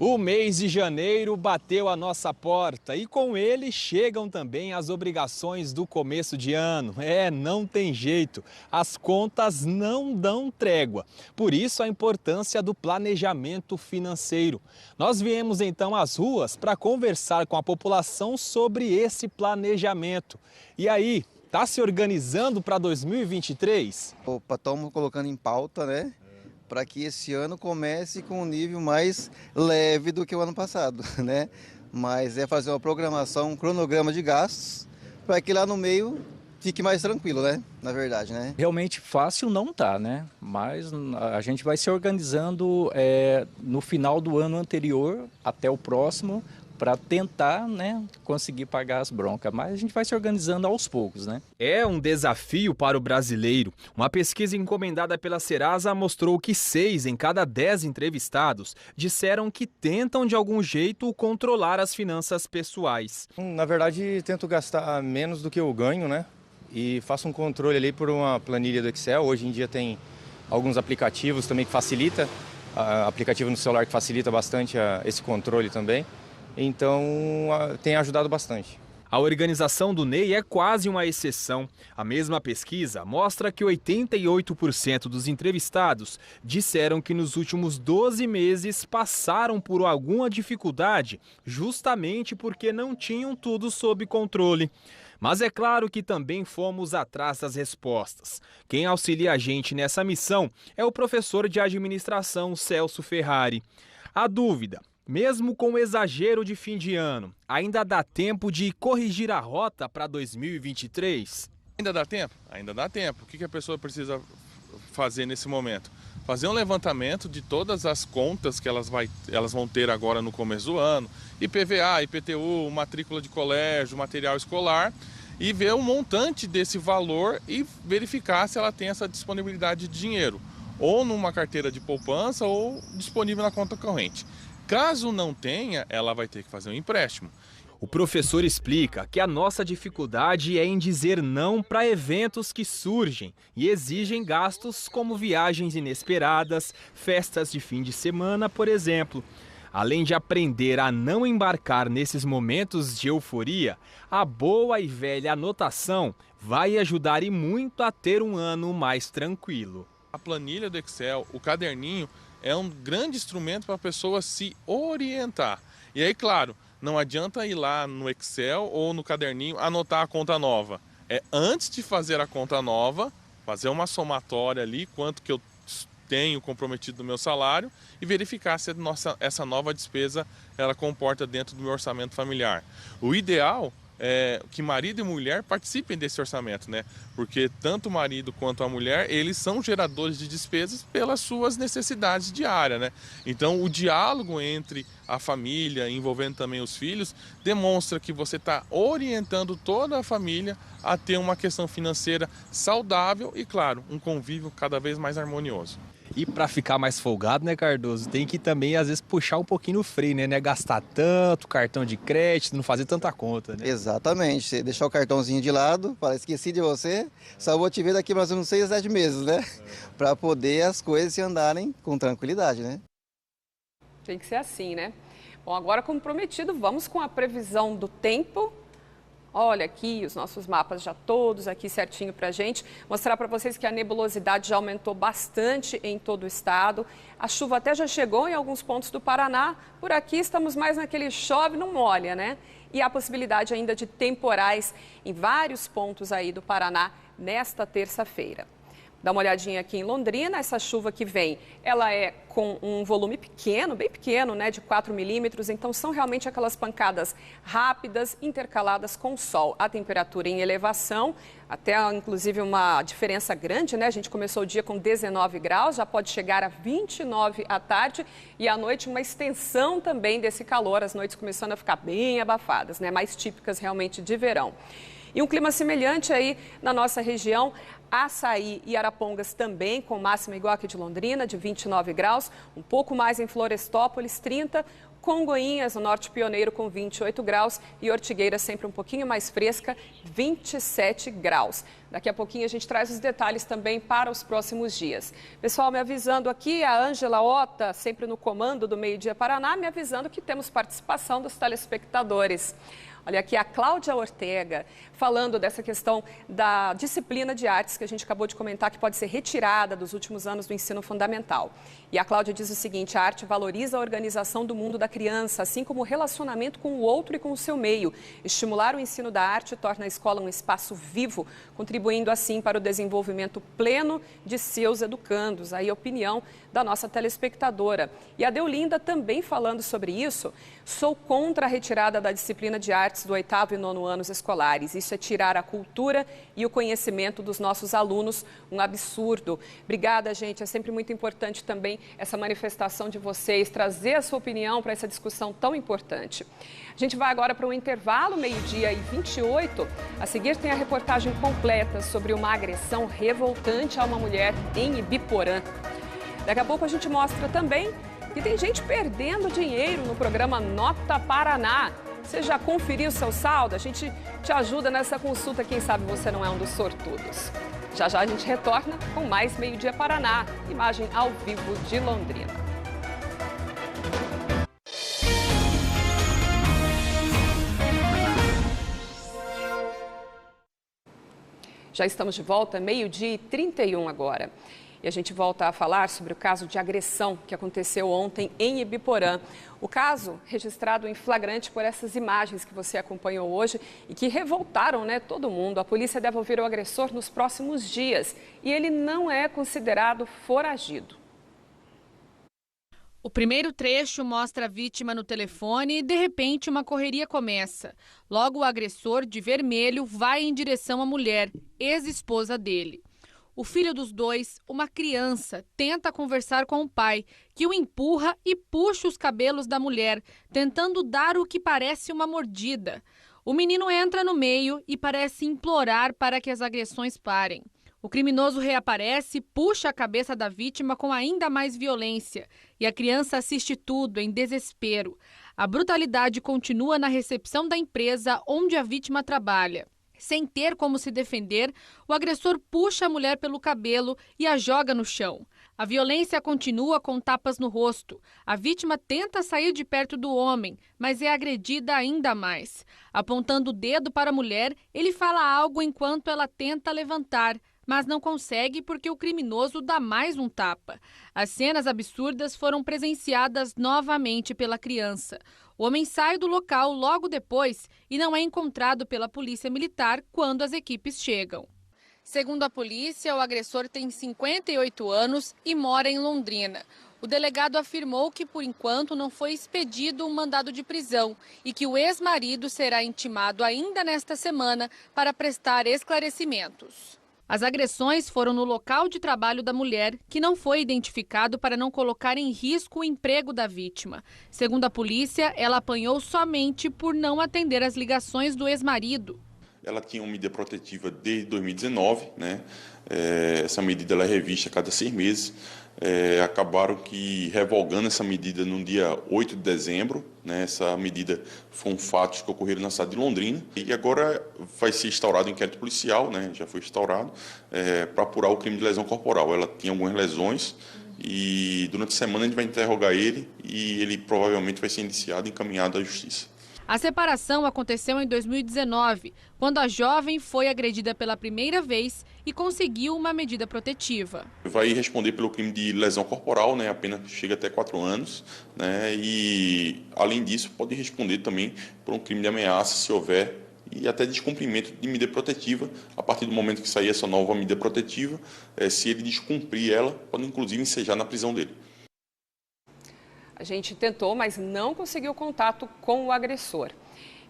O mês de janeiro bateu a nossa porta e com ele chegam também as obrigações do começo de ano. Não tem jeito, as contas não dão trégua. Por isso a importância do planejamento financeiro. Nós viemos então às ruas para conversar com a população sobre esse planejamento. E aí, tá se organizando para 2023? Opa, estamos colocando em pauta, né? Para que esse ano comece com um nível mais leve do que o ano passado, né? Mas é fazer uma programação, um cronograma de gastos, para que lá no meio fique mais tranquilo, né? Na verdade, né? Realmente fácil não tá, né? Mas a gente vai se organizando no final do ano anterior até o próximo, para tentar, né, conseguir pagar as broncas. Mas a gente vai se organizando aos poucos, né? É um desafio para o brasileiro. Uma pesquisa encomendada pela Serasa mostrou que 6 em cada 10 entrevistados disseram que tentam de algum jeito controlar as finanças pessoais. Na verdade, tento gastar menos do que eu ganho, né? E faço um controle ali por uma planilha do Excel. Hoje em dia tem alguns aplicativos também que facilita, aplicativo no celular que facilita bastante esse controle também. Então, tem ajudado bastante. A organização do NEI é quase uma exceção. A mesma pesquisa mostra que 88% dos entrevistados disseram que nos últimos 12 meses passaram por alguma dificuldade, justamente porque não tinham tudo sob controle. Mas é claro que também fomos atrás das respostas. Quem auxilia a gente nessa missão é o professor de administração Celso Ferrari. A dúvida: mesmo com o exagero de fim de ano, ainda dá tempo de corrigir a rota para 2023? Ainda dá tempo? Ainda dá tempo. O que a pessoa precisa fazer nesse momento? Fazer um levantamento de todas as contas que elas vão ter agora no começo do ano. IPVA, IPTU, matrícula de colégio, material escolar. E ver o montante desse valor e verificar se ela tem essa disponibilidade de dinheiro. Ou numa carteira de poupança ou disponível na conta corrente. Caso não tenha, ela vai ter que fazer um empréstimo. O professor explica que a nossa dificuldade é em dizer não para eventos que surgem e exigem gastos como viagens inesperadas, festas de fim de semana, por exemplo. Além de aprender a não embarcar nesses momentos de euforia, a boa e velha anotação vai ajudar e muito a ter um ano mais tranquilo. A planilha do Excel, o caderninho, é um grande instrumento para a pessoa se orientar. E aí, claro, não adianta ir lá no Excel ou no caderninho anotar a conta nova. É antes de fazer a conta nova, fazer uma somatória ali, quanto que eu tenho comprometido no meu salário e verificar se essa nova despesa ela comporta dentro do meu orçamento familiar. O ideal é que marido e mulher participem desse orçamento, né? Porque tanto o marido quanto a mulher, eles são geradores de despesas pelas suas necessidades diárias, né? Então, o diálogo entre a família, envolvendo também os filhos, demonstra que você está orientando toda a família a ter uma questão financeira saudável e, claro, um convívio cada vez mais harmonioso. E para ficar mais folgado, né, Cardoso, tem que também, às vezes, puxar um pouquinho no freio, né? Não é gastar tanto, cartão de crédito, não fazer tanta conta, né? Exatamente. Você deixar o cartãozinho de lado, fala, esqueci de você, só vou te ver daqui mais uns 6 a 7 meses, né? Para poder as coisas se andarem com tranquilidade, né? Tem que ser assim, né? Bom, agora, como prometido, vamos com a previsão do tempo. Olha aqui os nossos mapas já todos aqui certinho para a gente. Mostrar para vocês que a nebulosidade já aumentou bastante em todo o estado. A chuva até já chegou em alguns pontos do Paraná. Por aqui estamos mais naquele chove, não molha, né? E há possibilidade ainda de temporais em vários pontos aí do Paraná nesta terça-feira. Dá uma olhadinha aqui em Londrina, essa chuva que vem, ela é com um volume pequeno, bem pequeno, né, de 4 milímetros, então são realmente aquelas pancadas rápidas, intercaladas com sol. A temperatura em elevação, até inclusive uma diferença grande, né, a gente começou o dia com 19 graus, já pode chegar a 29 à tarde e à noite uma extensão também desse calor, as noites começando a ficar bem abafadas, né, mais típicas realmente de verão. E um clima semelhante aí na nossa região, Açaí e Arapongas também, com máxima igual aqui de Londrina, de 29 graus, um pouco mais em Florestópolis, 30, Congonhas, no Norte Pioneiro, com 28 graus e Ortigueira sempre um pouquinho mais fresca, 27 graus. Daqui a pouquinho a gente traz os detalhes também para os próximos dias. Pessoal, me avisando aqui, a Ângela Ota, sempre no comando do Meio Dia Paraná, me avisando que temos participação dos telespectadores. Olha aqui a Cláudia Ortega falando dessa questão da disciplina de artes que a gente acabou de comentar que pode ser retirada dos últimos anos do ensino fundamental. E a Cláudia diz o seguinte: a arte valoriza a organização do mundo da criança, assim como o relacionamento com o outro e com o seu meio. Estimular o ensino da arte torna a escola um espaço vivo, contribuindo assim para o desenvolvimento pleno de seus educandos. Aí a opinião da nossa telespectadora. E a Deolinda também falando sobre isso. Sou contra a retirada da disciplina de artes do 8º e 9º anos escolares. Isso é tirar a cultura e o conhecimento dos nossos alunos, um absurdo. Obrigada, gente. É sempre muito importante também essa manifestação de vocês, trazer a sua opinião para essa discussão tão importante. A gente vai agora para um intervalo, 12h28. A seguir tem a reportagem completa sobre uma agressão revoltante a uma mulher em Ibiporã. Daqui a pouco a gente mostra também que tem gente perdendo dinheiro no programa Nota Paraná. Você já conferiu seu saldo? A gente te ajuda nessa consulta, quem sabe você não é um dos sortudos. Já já a gente retorna com mais Meio Dia Paraná, imagem ao vivo de Londrina. Já estamos de volta, 12h31 agora. E a gente volta a falar sobre o caso de agressão que aconteceu ontem em Ibiporã. O caso registrado em flagrante por essas imagens que você acompanhou hoje e que revoltaram, todo mundo. A polícia deve ouvir o agressor nos próximos dias e ele não é considerado foragido. O primeiro trecho mostra a vítima no telefone e, de repente, uma correria começa. Logo, o agressor, de vermelho, vai em direção à mulher, ex-esposa dele. O filho dos dois, uma criança, tenta conversar com o pai, que o empurra e puxa os cabelos da mulher, tentando dar o que parece uma mordida. O menino entra no meio e parece implorar para que as agressões parem. O criminoso reaparece, puxa a cabeça da vítima com ainda mais violência e a criança assiste tudo em desespero. A brutalidade continua na recepção da empresa onde a vítima trabalha. Sem ter como se defender, o agressor puxa a mulher pelo cabelo e a joga no chão. A violência continua com tapas no rosto. A vítima tenta sair de perto do homem, mas é agredida ainda mais. Apontando o dedo para a mulher, ele fala algo enquanto ela tenta levantar, mas não consegue porque o criminoso dá mais um tapa. As cenas absurdas foram presenciadas novamente pela criança. O homem sai do local logo depois e não é encontrado pela polícia militar quando as equipes chegam. Segundo a polícia, o agressor tem 58 anos e mora em Londrina. O delegado afirmou que, por enquanto, não foi expedido um mandado de prisão e que o ex-marido será intimado ainda nesta semana para prestar esclarecimentos. As agressões foram no local de trabalho da mulher, que não foi identificado para não colocar em risco o emprego da vítima. Segundo a polícia, ela apanhou somente por não atender as ligações do ex-marido. Ela tinha uma medida protetiva desde 2019, essa medida ela é revista a cada 6 meses. Acabaram que revogando essa medida no dia 8 de dezembro. Essa medida foram fatos que ocorreram na cidade de Londrina. E agora vai ser instaurado um inquérito policial, já foi instaurado, para apurar o crime de lesão corporal. Ela tinha algumas lesões e durante a semana a gente vai interrogar ele e ele provavelmente vai ser indiciado e encaminhado à justiça. A separação aconteceu em 2019, quando a jovem foi agredida pela primeira vez e conseguiu uma medida protetiva. Vai responder pelo crime de lesão corporal, a pena chega até 4 anos, e além disso pode responder também por um crime de ameaça, se houver, e até descumprimento de medida protetiva. A partir do momento que sair essa nova medida protetiva, se ele descumprir ela, pode inclusive ensejar na prisão dele. A gente tentou, mas não conseguiu contato com o agressor.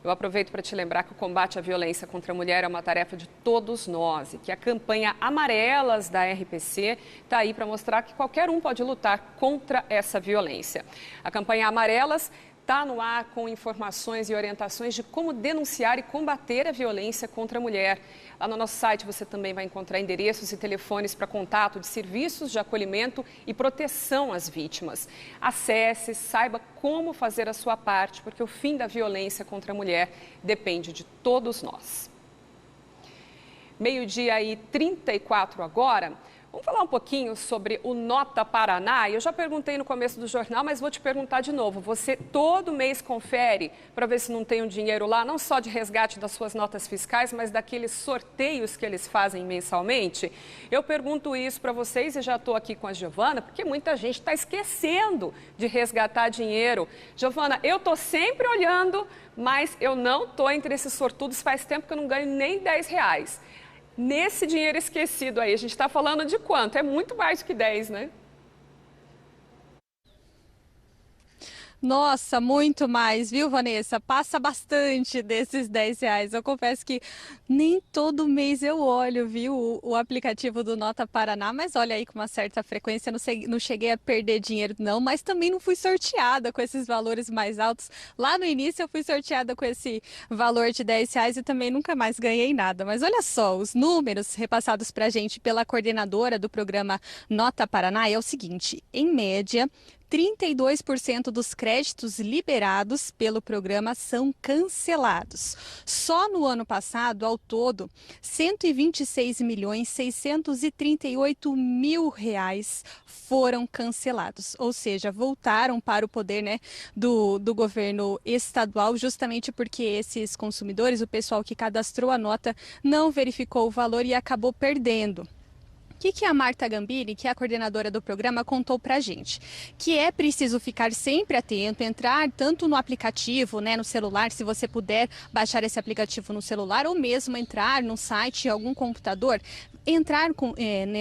Eu aproveito para te lembrar que o combate à violência contra a mulher é uma tarefa de todos nós e que a campanha Amarelas da RPC está aí para mostrar que qualquer um pode lutar contra essa violência. A campanha Amarelas está no ar com informações e orientações de como denunciar e combater a violência contra a mulher. Lá no nosso site você também vai encontrar endereços e telefones para contato de serviços de acolhimento e proteção às vítimas. Acesse, saiba como fazer a sua parte, porque o fim da violência contra a mulher depende de todos nós. 12h34 agora. Vamos falar um pouquinho sobre o Nota Paraná. Eu já perguntei no começo do jornal, mas vou te perguntar de novo. Você todo mês confere para ver se não tem um dinheiro lá, não só de resgate das suas notas fiscais, mas daqueles sorteios que eles fazem mensalmente? Eu pergunto isso para vocês e já estou aqui com a Giovana, porque muita gente está esquecendo de resgatar dinheiro. Giovana, eu estou sempre olhando, mas eu não estou entre esses sortudos. Faz tempo que eu não ganho nem R$10. Nesse dinheiro esquecido aí, a gente está falando de quanto? É muito mais do que 10, né? Nossa, muito mais, viu, Vanessa? Passa bastante desses R$10. Eu confesso que nem todo mês eu olho, viu, o aplicativo do Nota Paraná, mas olha aí com uma certa frequência, não cheguei a perder dinheiro não, mas também não fui sorteada com esses valores mais altos. Lá no início eu fui sorteada com esse valor de R$10 e também nunca mais ganhei nada. Mas olha só, os números repassados pra gente pela coordenadora do programa Nota Paraná é o seguinte: em média, 32% dos créditos liberados pelo programa são cancelados. Só no ano passado, ao todo, R$126.638.000 foram cancelados, ou seja, voltaram para o poder, né, do governo estadual, justamente porque esses consumidores, o pessoal que cadastrou a nota, não verificou o valor e acabou perdendo. O que a Marta Gambini, que é a coordenadora do programa, contou para a gente? Que é preciso ficar sempre atento, entrar tanto no aplicativo, né, no celular, se você puder baixar esse aplicativo no celular, ou mesmo entrar no site, algum computador, entrar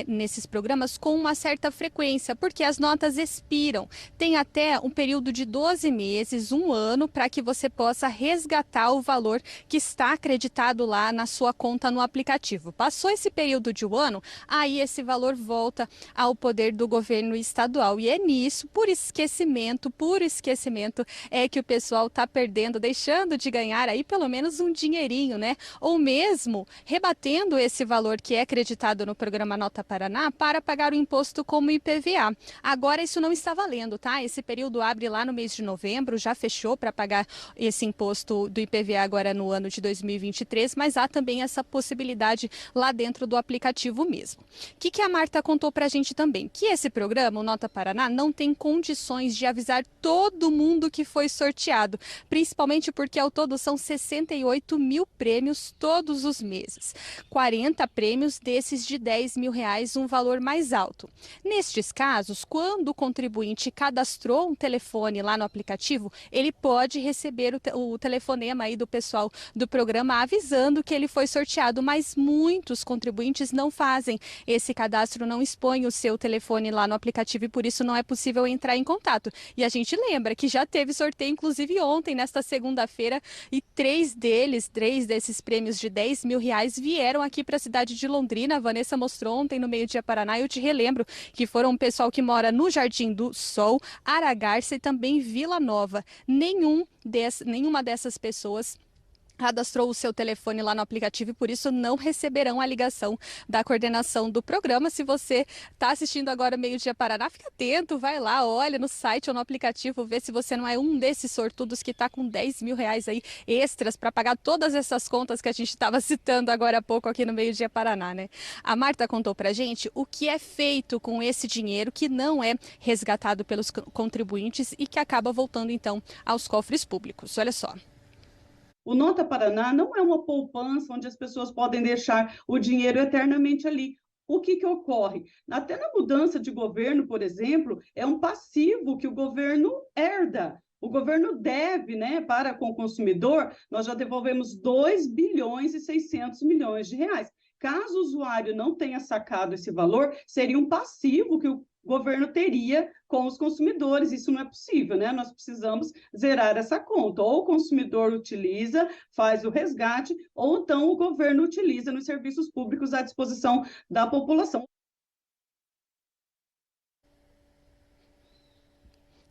nesses programas com uma certa frequência, porque as notas expiram. Tem até um período de 12 meses, um ano, para que você possa resgatar o valor que está acreditado lá na sua conta no aplicativo. Passou esse período de um ano, aí esse valor volta ao poder do governo estadual. E é nisso, por esquecimento, é que o pessoal está perdendo, deixando de ganhar aí pelo menos um dinheirinho, né? Ou mesmo rebatendo esse valor que é acreditado no programa Nota Paraná para pagar o imposto como IPVA. Agora isso não está valendo, tá? Esse período abre lá no mês de novembro, já fechou para pagar esse imposto do IPVA agora no ano de 2023, mas há também essa possibilidade lá dentro do aplicativo mesmo. O que a Marta contou para a gente também? Que esse programa, o Nota Paraná, não tem condições de avisar todo mundo que foi sorteado, principalmente porque ao todo são 68 mil prêmios todos os meses. 40 prêmios desses de R$10.000, um valor mais alto. Nestes casos, quando o contribuinte cadastrou um telefone lá no aplicativo, ele pode receber o telefonema aí do pessoal do programa avisando que ele foi sorteado, mas muitos contribuintes não fazem esse cadastro, não expõe o seu telefone lá no aplicativo e por isso não é possível entrar em contato. E a gente lembra que já teve sorteio, inclusive ontem, nesta segunda-feira, e três desses prêmios de R$10.000 vieram aqui para a cidade de Londrina. A Vanessa mostrou ontem no Meio Dia Paraná e eu te relembro que foram um pessoal que mora no Jardim do Sol, Aragarça e também Vila Nova. Nenhuma dessas pessoas cadastrou o seu telefone lá no aplicativo e por isso não receberão a ligação da coordenação do programa. Se você está assistindo agora Meio Dia Paraná, fica atento, vai lá, olha no site ou no aplicativo, vê se você não é um desses sortudos que está com R$10.000 aí extras para pagar todas essas contas que a gente estava citando agora há pouco aqui no Meio Dia Paraná, né? A Marta contou pra gente o que é feito com esse dinheiro que não é resgatado pelos contribuintes e que acaba voltando então aos cofres públicos. Olha só. O Nota Paraná não é uma poupança onde as pessoas podem deixar o dinheiro eternamente ali. O que ocorre? Até na mudança de governo, por exemplo, é um passivo que o governo herda. O governo deve, né, para com o consumidor, nós já devolvemos R$2.600.000.000. Caso o usuário não tenha sacado esse valor, seria um passivo que o governo teria com os consumidores. Isso não é possível, né? Nós precisamos zerar essa conta. Ou o consumidor utiliza, faz o resgate, ou então o governo utiliza nos serviços públicos à disposição da população.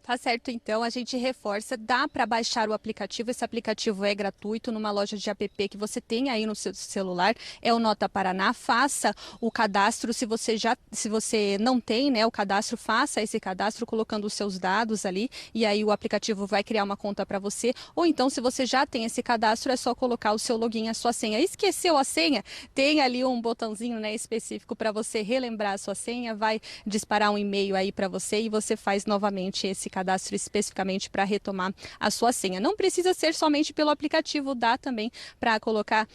Tá certo, então, a gente reforça, dá para baixar o aplicativo, esse aplicativo é gratuito numa loja de app que você tem aí no seu celular, é o Nota Paraná, faça o cadastro, se você não tem, né, o cadastro, faça esse cadastro colocando os seus dados ali e aí o aplicativo vai criar uma conta para você, ou então se você já tem esse cadastro, é só colocar o seu login, a sua senha. Esqueceu a senha? Tem ali um botãozinho, né, específico para você relembrar a sua senha, vai disparar um e-mail aí para você e você faz novamente esse cadastro especificamente para retomar a sua senha. Não precisa ser somente pelo aplicativo, dá também para colocar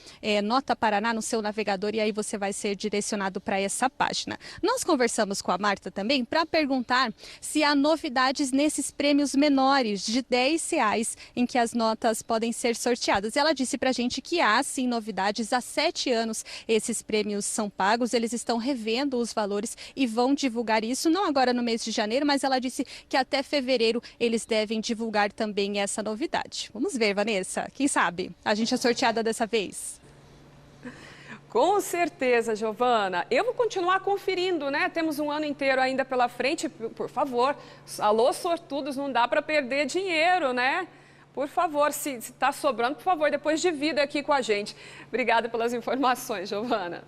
Nota Paraná no seu navegador e aí você vai ser direcionado para essa página. Nós conversamos com a Marta também para perguntar se há novidades nesses prêmios menores de R$10 em que as notas podem ser sorteadas. Ela disse para a gente que há sim novidades, há 7 anos esses prêmios são pagos, eles estão revendo os valores e vão divulgar isso, não agora no mês de janeiro, mas ela disse que até fevereiro eles devem divulgar também essa novidade. Vamos ver, Vanessa, quem sabe a gente é sorteada dessa vez? Com certeza, Giovana. Eu vou continuar conferindo, né? Temos um ano inteiro ainda pela frente. Por favor, alô sortudos, não dá para perder dinheiro, né? Por favor, se está sobrando, por favor, depois divida aqui com a gente. Obrigada pelas informações, Giovana.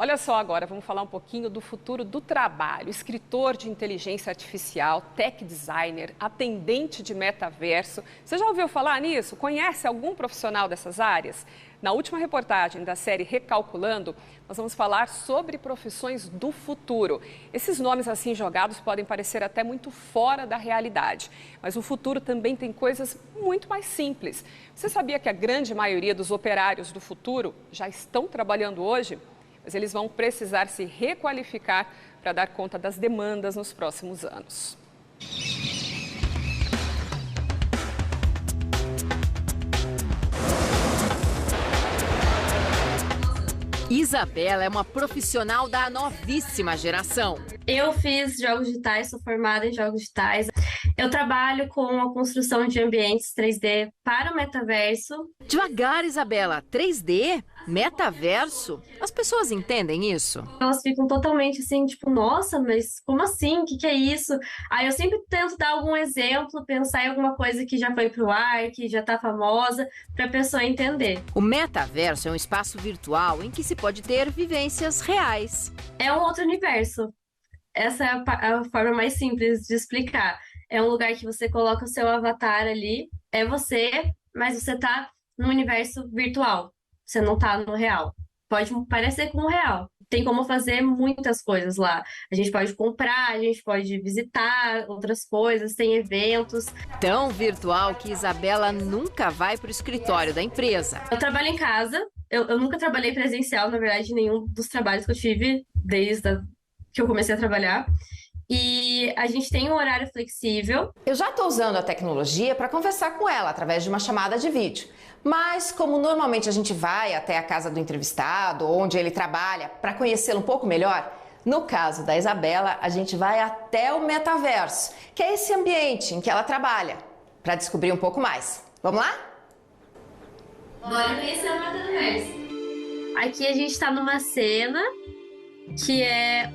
Olha só agora, vamos falar um pouquinho do futuro do trabalho. Escritor de inteligência artificial, tech designer, atendente de metaverso. Você já ouviu falar nisso? Conhece algum profissional dessas áreas? Na última reportagem da série Recalculando, nós vamos falar sobre profissões do futuro. Esses nomes assim jogados podem parecer até muito fora da realidade, mas o futuro também tem coisas muito mais simples. Você sabia que a grande maioria dos operários do futuro já estão trabalhando hoje? Mas eles vão precisar se requalificar para dar conta das demandas nos próximos anos. Isabela é uma profissional da novíssima geração. Eu fiz jogos digitais, sou formada em jogos digitais. Eu trabalho com a construção de ambientes 3D para o metaverso. Devagar, Isabela. 3D? Metaverso? As pessoas entendem isso? Elas ficam totalmente assim, tipo, nossa, mas como assim? O que é isso? Aí eu sempre tento dar algum exemplo, pensar em alguma coisa que já foi pro ar, que já tá famosa, para a pessoa entender. O metaverso é um espaço virtual em que se pode ter vivências reais. É um outro universo. Essa é a forma mais simples de explicar. É um lugar que você coloca o seu avatar ali, é você, mas você tá no universo virtual. Você não tá no real. Pode parecer com o real. Tem como fazer muitas coisas lá. A gente pode comprar, a gente pode visitar outras coisas, tem eventos. Tão virtual que Isabela nunca vai pro escritório da empresa. Eu trabalho em casa. Eu nunca trabalhei presencial, na verdade, nenhum dos trabalhos que eu tive desde que eu comecei a trabalhar. E a gente tem um horário flexível. Eu já estou usando a tecnologia para conversar com ela através de uma chamada de vídeo. Mas como normalmente a gente vai até a casa do entrevistado, onde ele trabalha, para conhecê-lo um pouco melhor, no caso da Isabela, a gente vai até o metaverso, que é esse ambiente em que ela trabalha, para descobrir um pouco mais. Vamos lá? Bora conhecer o metaverso. Aqui a gente está numa cena que é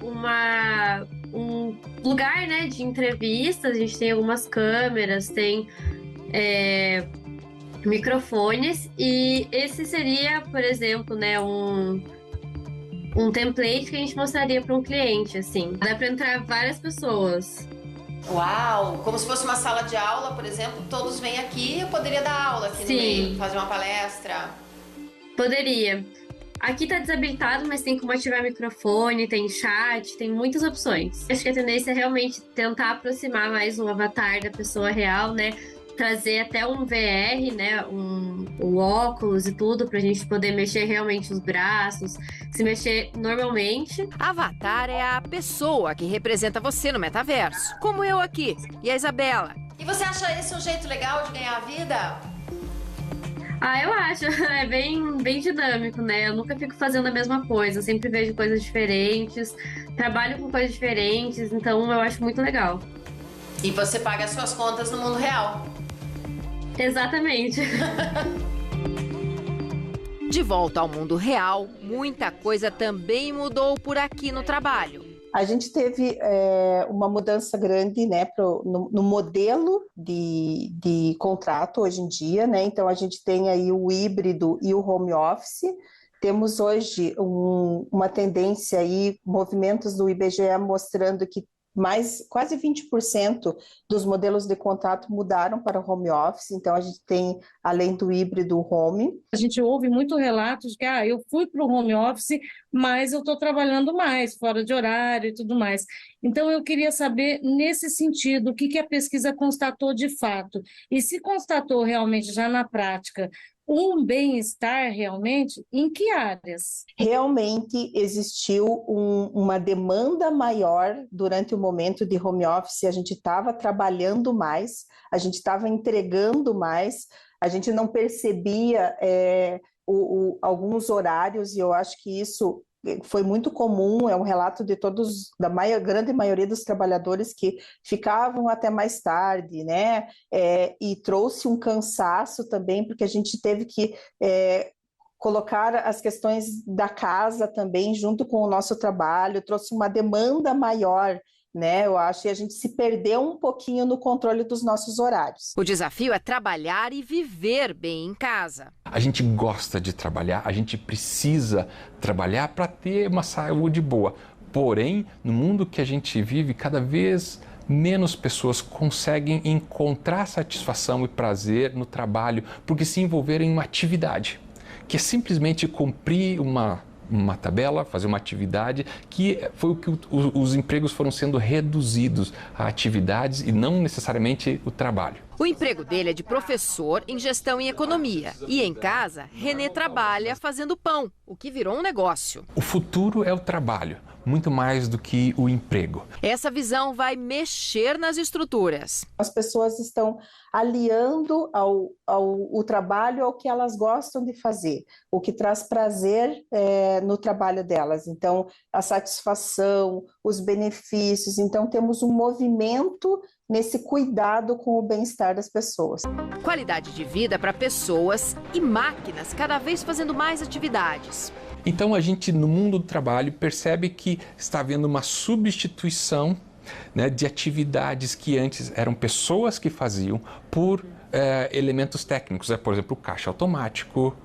um lugar, né, de entrevistas. A gente tem algumas câmeras, tem microfones, e esse seria, por exemplo, né, um template que a gente mostraria para um cliente, assim. Dá para entrar várias pessoas. Uau! Como se fosse uma sala de aula, por exemplo, todos vêm aqui, eu poderia dar aula aqui no meio, fazer uma palestra. Poderia. Aqui tá desabilitado, mas tem como ativar microfone, tem chat, tem muitas opções. Acho que a tendência é realmente tentar aproximar mais um avatar da pessoa real, né? Trazer até um VR, né? Um óculos e tudo, pra gente poder mexer realmente os braços, se mexer normalmente. Avatar é a pessoa que representa você no metaverso, como eu aqui e a Isabela. E você acha esse um jeito legal de ganhar a vida? Eu acho. É bem dinâmico, né? Eu nunca fico fazendo a mesma coisa. Eu sempre vejo coisas diferentes, trabalho com coisas diferentes, então eu acho muito legal. E você paga as suas contas no mundo real. Exatamente. De volta ao mundo real, muita coisa também mudou por aqui no trabalho. A gente teve uma mudança grande, né, no modelo de contrato hoje em dia, né? Então a gente tem aí o híbrido e o home office. Temos hoje uma tendência aí, movimentos do IBGE mostrando que quase 20% dos modelos de contrato mudaram para o home office. Então a gente tem, além do híbrido, o home. A gente ouve muito relatos de que eu fui para o home office, mas eu estou trabalhando mais, fora de horário e tudo mais. Então eu queria saber, nesse sentido, o que a pesquisa constatou de fato. E se constatou realmente já na prática um bem-estar realmente, em que áreas? Realmente existiu uma demanda maior durante o momento de home office. A gente estava trabalhando mais, a gente estava entregando mais, a gente não percebia alguns horários, e eu acho que isso foi muito comum, é um relato de da grande maioria dos trabalhadores que ficavam até mais tarde, né? E trouxe um cansaço também, porque a gente teve que colocar as questões da casa também junto com o nosso trabalho, trouxe uma demanda maior né? Eu acho que a gente se perdeu um pouquinho no controle dos nossos horários. O desafio é trabalhar e viver bem em casa. A gente gosta de trabalhar, a gente precisa trabalhar para ter uma saúde boa. Porém, no mundo que a gente vive, cada vez menos pessoas conseguem encontrar satisfação e prazer no trabalho porque se envolveram em uma atividade, que é simplesmente cumprir uma tabela, fazer uma atividade, que foi o que os empregos foram sendo reduzidos a atividades e não necessariamente o trabalho. O emprego dele é de professor em gestão e economia. E em casa, René trabalha fazendo pão, o que virou um negócio. O futuro é o trabalho, muito mais do que o emprego. Essa visão vai mexer nas estruturas. As pessoas estão aliando o trabalho ao que elas gostam de fazer, o que traz prazer no trabalho delas. Então, a satisfação, os benefícios. Então, temos um movimento nesse cuidado com o bem-estar das pessoas. Qualidade de vida para pessoas e máquinas cada vez fazendo mais atividades. Então a gente no mundo do trabalho percebe que está havendo uma substituição, né, de atividades que antes eram pessoas que faziam por elementos técnicos, por exemplo, o caixa automático,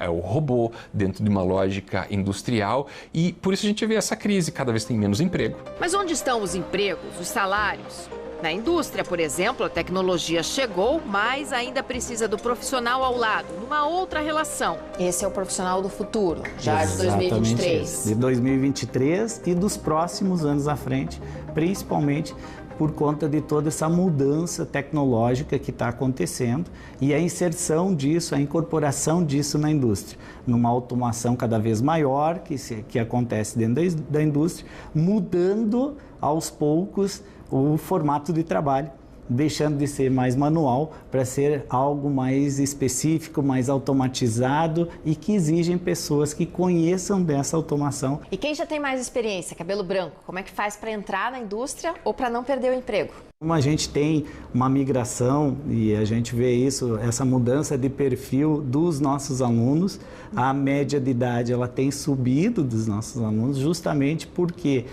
o robô dentro de uma lógica industrial, e por isso a gente vê essa crise, cada vez tem menos emprego. Mas onde estão os empregos, os salários? Na indústria, por exemplo, a tecnologia chegou, mas ainda precisa do profissional ao lado, numa outra relação. Esse é o profissional do futuro, já de 2023. De 2023 e dos próximos anos à frente, principalmente por conta de toda essa mudança tecnológica que está acontecendo e a inserção disso, a incorporação disso na indústria, numa automação cada vez maior que acontece dentro da indústria, mudando aos poucos o formato de trabalho, deixando de ser mais manual para ser algo mais específico, mais automatizado e que exigem pessoas que conheçam dessa automação. E quem já tem mais experiência, cabelo branco, como é que faz para entrar na indústria ou para não perder o emprego? Como a gente tem uma migração e a gente vê isso, essa mudança de perfil dos nossos alunos, a média de idade ela tem subido dos nossos alunos justamente porque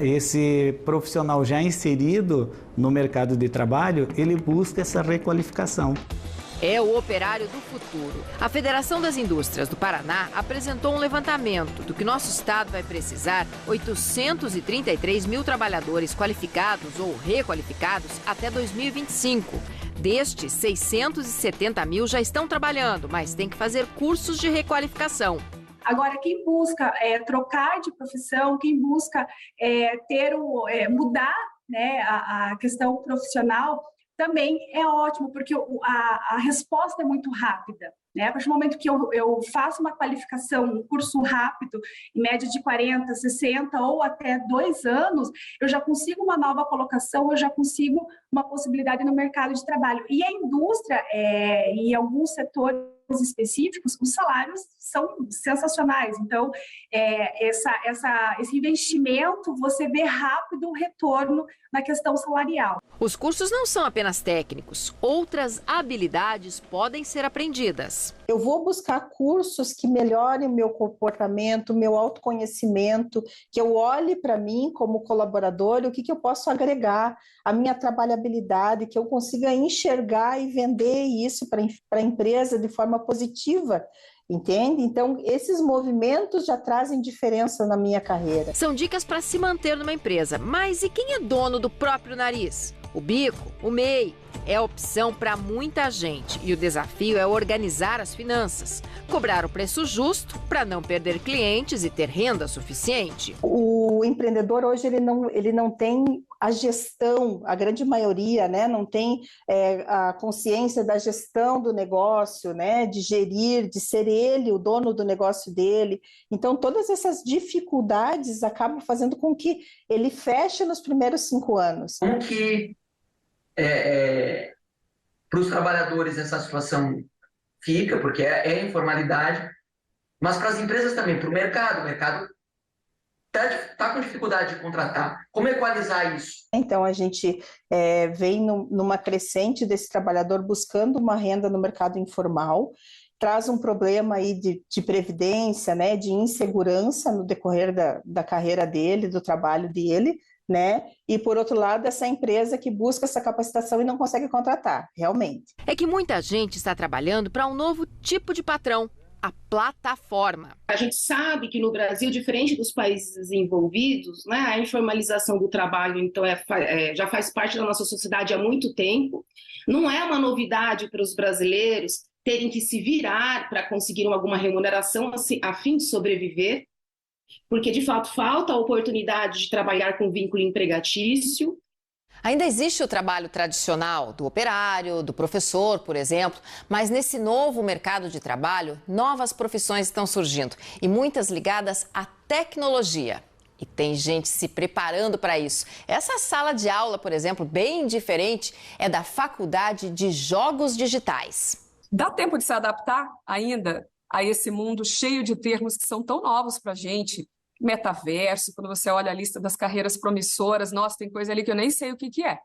esse profissional já inserido no mercado de trabalho, ele busca essa requalificação. É o operário do futuro. A Federação das Indústrias do Paraná apresentou um levantamento do que nosso estado vai precisar 833 mil trabalhadores qualificados ou requalificados até 2025. Destes, 670 mil já estão trabalhando, mas têm que fazer cursos de requalificação. Agora, quem busca trocar de profissão, quem busca mudar, né, a questão profissional, também é ótimo, porque a resposta é muito rápida. Né? A partir do momento que eu faço uma qualificação, um curso rápido, em média de 40, 60 ou até 2 anos, eu já consigo uma nova colocação, eu já consigo uma possibilidade no mercado de trabalho. E a indústria, em alguns setores específicos, os salários são sensacionais. Então, esse investimento, você vê rápido o retorno na questão salarial. Os cursos não são apenas técnicos, outras habilidades podem ser aprendidas. Eu vou buscar cursos que melhorem o meu comportamento, o meu autoconhecimento, que eu olhe para mim como colaborador, o que eu posso agregar, a minha trabalhabilidade, que eu consiga enxergar e vender isso para a empresa de forma positiva. Entende? Então, esses movimentos já trazem diferença na minha carreira. São dicas para se manter numa empresa. Mas e quem é dono do próprio nariz? O bico, o MEI, é a opção para muita gente. E o desafio é organizar as finanças. Cobrar o preço justo para não perder clientes e ter renda suficiente. O empreendedor hoje ele não tem a gestão, a grande maioria, né, não tem a consciência da gestão do negócio, né, de gerir, de ser ele o dono do negócio dele. Então, todas essas dificuldades acabam fazendo com que ele feche nos primeiros 5 anos. Como que para os trabalhadores essa situação fica, porque é informalidade, mas para as empresas também, para o mercado está com dificuldade de contratar. Como equalizar isso? Então, a gente vem numa crescente desse trabalhador buscando uma renda no mercado informal, traz um problema aí de previdência, né, de insegurança no decorrer da carreira dele, do trabalho dele, né? E, por outro lado, essa empresa que busca essa capacitação e não consegue contratar, realmente. É que muita gente está trabalhando para um novo tipo de patrão, a plataforma. A gente sabe que no Brasil, diferente dos países desenvolvidos, né, a informalização do trabalho então já faz parte da nossa sociedade há muito tempo. Não é uma novidade para os brasileiros terem que se virar para conseguir alguma remuneração a fim de sobreviver, porque de fato falta a oportunidade de trabalhar com vínculo empregatício. Ainda existe o trabalho tradicional do operário, do professor, por exemplo, mas nesse novo mercado de trabalho, novas profissões estão surgindo e muitas ligadas à tecnologia. E tem gente se preparando para isso. Essa sala de aula, por exemplo, bem diferente, é da Faculdade de Jogos Digitais. Dá tempo de se adaptar ainda a esse mundo cheio de termos que são tão novos para a gente? Metaverso, quando você olha a lista das carreiras promissoras, nossa, tem coisa ali que eu nem sei o que é.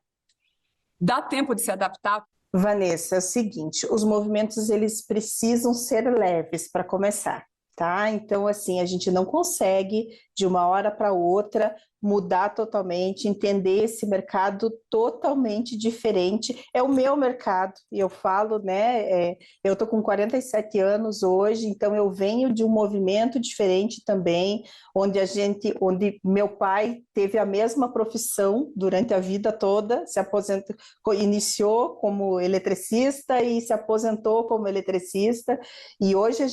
Dá tempo de se adaptar? Vanessa, é o seguinte, os movimentos eles precisam ser leves para começar, tá? Então, assim, a gente não consegue de uma hora para outra mudar totalmente, entender esse mercado totalmente diferente. É o meu mercado, e eu falo, né, eu tô com 47 anos hoje, então eu venho de um movimento diferente também, onde meu pai teve a mesma profissão durante a vida toda, se aposentou, iniciou como eletricista e se aposentou como eletricista, e hoje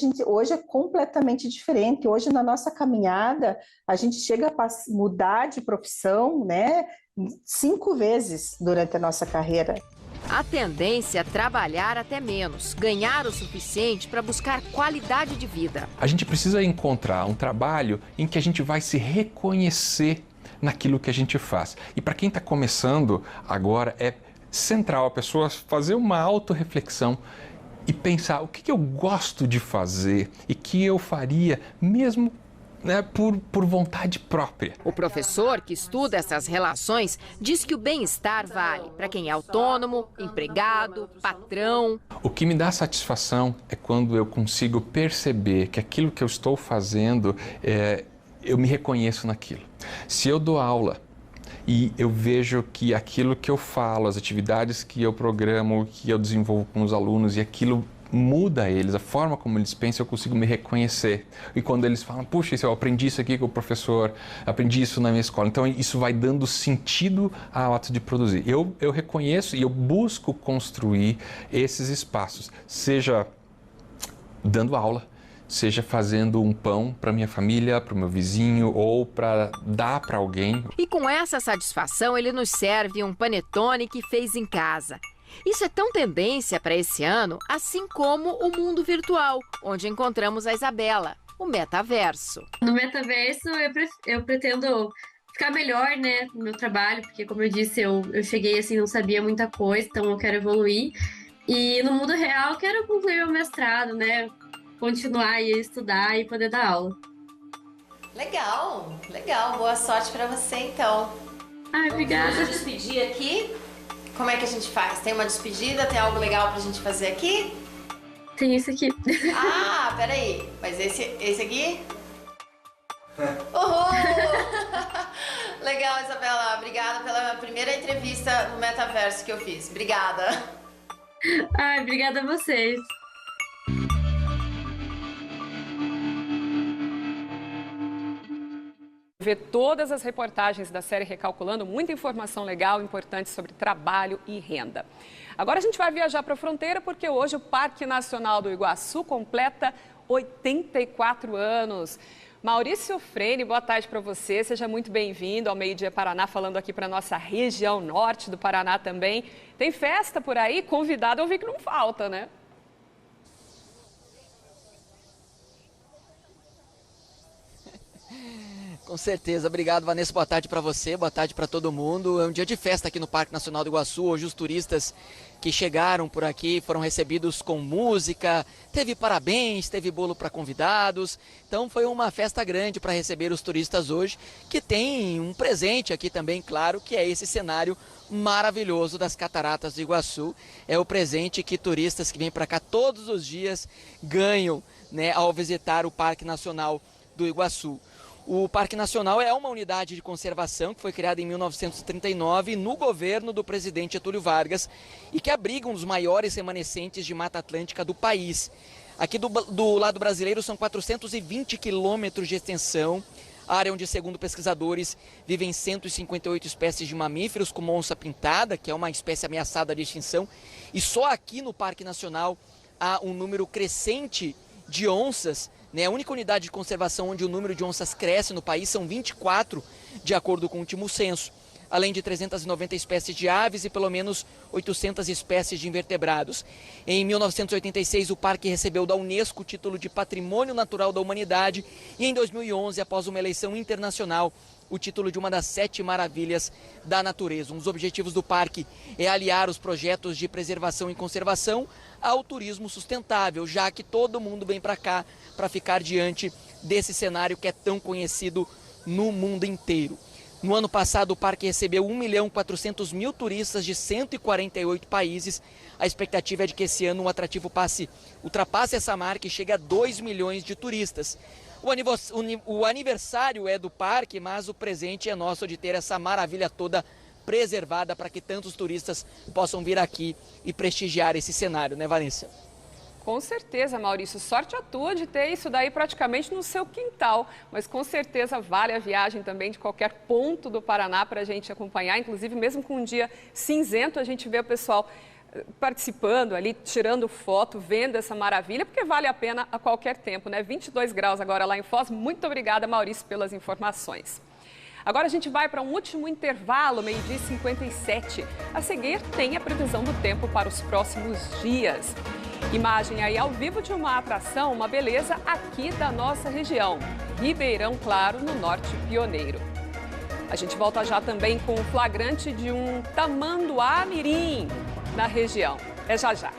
é completamente diferente. Hoje na nossa caminhada, a gente chega a mudar de profissão, né, 5 vezes durante a nossa carreira. A tendência é trabalhar até menos, ganhar o suficiente para buscar qualidade de vida. A gente precisa encontrar um trabalho em que a gente vai se reconhecer naquilo que a gente faz. E para quem está começando agora, é central a pessoa fazer uma autorreflexão e pensar o que eu gosto de fazer e que eu faria mesmo, né, por vontade própria. O professor que estuda essas relações diz que o bem-estar vale para quem é autônomo, empregado, patrão. O que me dá satisfação é quando eu consigo perceber que aquilo que eu estou fazendo, eu me reconheço naquilo. Se eu dou aula e eu vejo que aquilo que eu falo, as atividades que eu programo, que eu desenvolvo com os alunos e aquilo muda eles, a forma como eles pensam, eu consigo me reconhecer. E quando eles falam, puxa, eu aprendi isso aqui com o professor, aprendi isso na minha escola. Então isso vai dando sentido ao ato de produzir. Eu reconheço e eu busco construir esses espaços, seja dando aula, seja fazendo um pão para minha família, para o meu vizinho ou para dar para alguém. E com essa satisfação, ele nos serve um panetone que fez em casa. Isso é tão tendência para esse ano, assim como o mundo virtual, onde encontramos a Isabela, o metaverso. No metaverso, eu pretendo ficar melhor, né, no meu trabalho, porque, como eu disse, eu cheguei assim, não sabia muita coisa, então eu quero evoluir. E no mundo real, eu quero concluir meu mestrado, né, continuar a estudar e poder dar aula. Legal, legal. Boa sorte para você, então. Ai, obrigada. Vamos nos despedir aqui. Como é que a gente faz? Tem uma despedida? Tem algo legal pra gente fazer aqui? Tem esse aqui. Ah, peraí. Mas esse aqui? Uhul! Legal, Isabela. Obrigada pela primeira entrevista no metaverso que eu fiz. Obrigada. Ai, obrigada a vocês. Ver todas as reportagens da série Recalculando, muita informação legal, importante sobre trabalho e renda. Agora a gente vai viajar para a fronteira porque hoje o Parque Nacional do Iguaçu completa 84 anos. Maurício Frene, boa tarde para você, seja muito bem-vindo ao Meio Dia Paraná, falando aqui para a nossa região norte do Paraná também. Tem festa por aí? Convidado eu vi que não falta, né? Com certeza. Obrigado, Vanessa. Boa tarde para você, boa tarde para todo mundo. É um dia de festa aqui no Parque Nacional do Iguaçu. Hoje os turistas que chegaram por aqui foram recebidos com música, teve parabéns, teve bolo para convidados. Então foi uma festa grande para receber os turistas hoje, que tem um presente aqui também, claro, que é esse cenário maravilhoso das Cataratas do Iguaçu. É o presente que turistas que vêm para cá todos os dias ganham, né, ao visitar o Parque Nacional do Iguaçu. O Parque Nacional é uma unidade de conservação que foi criada em 1939 no governo do presidente Getúlio Vargas e que abriga um dos maiores remanescentes de Mata Atlântica do país. Aqui do lado brasileiro são 420 quilômetros de extensão, área onde, segundo pesquisadores, vivem 158 espécies de mamíferos, como onça pintada, que é uma espécie ameaçada de extinção. E só aqui no Parque Nacional há um número crescente de onças, né? A única unidade de conservação onde o número de onças cresce no país são 24, de acordo com o último censo, além de 390 espécies de aves e pelo menos 800 espécies de invertebrados. Em 1986, o parque recebeu da Unesco o título de Patrimônio Natural da Humanidade e em 2011, após uma eleição internacional, o título de uma das 7 maravilhas da natureza. Um dos objetivos do parque é aliar os projetos de preservação e conservação ao turismo sustentável, já que todo mundo vem para cá para ficar diante desse cenário que é tão conhecido no mundo inteiro. No ano passado, o parque recebeu 1.400.000 turistas de 148 países. A expectativa é de que esse ano o atrativo ultrapasse essa marca e chegue a 2 milhões de turistas. O aniversário é do parque, mas o presente é nosso de ter essa maravilha toda preservada para que tantos turistas possam vir aqui e prestigiar esse cenário, né, Vanessa? Com certeza, Maurício. Sorte a tua de ter isso daí praticamente no seu quintal. Mas com certeza vale a viagem também de qualquer ponto do Paraná para a gente acompanhar. Inclusive, mesmo com um dia cinzento, a gente vê o pessoal participando ali, tirando foto, vendo essa maravilha, porque vale a pena a qualquer tempo, né? 22 graus agora lá em Foz. Muito obrigada, Maurício, pelas informações. Agora a gente vai para um último intervalo, 12h57. A seguir, tem a previsão do tempo para os próximos dias. Imagem aí ao vivo de uma atração, uma beleza aqui da nossa região, Ribeirão Claro, no Norte Pioneiro. A gente volta já também com o flagrante de um tamanduá mirim na região. É já já.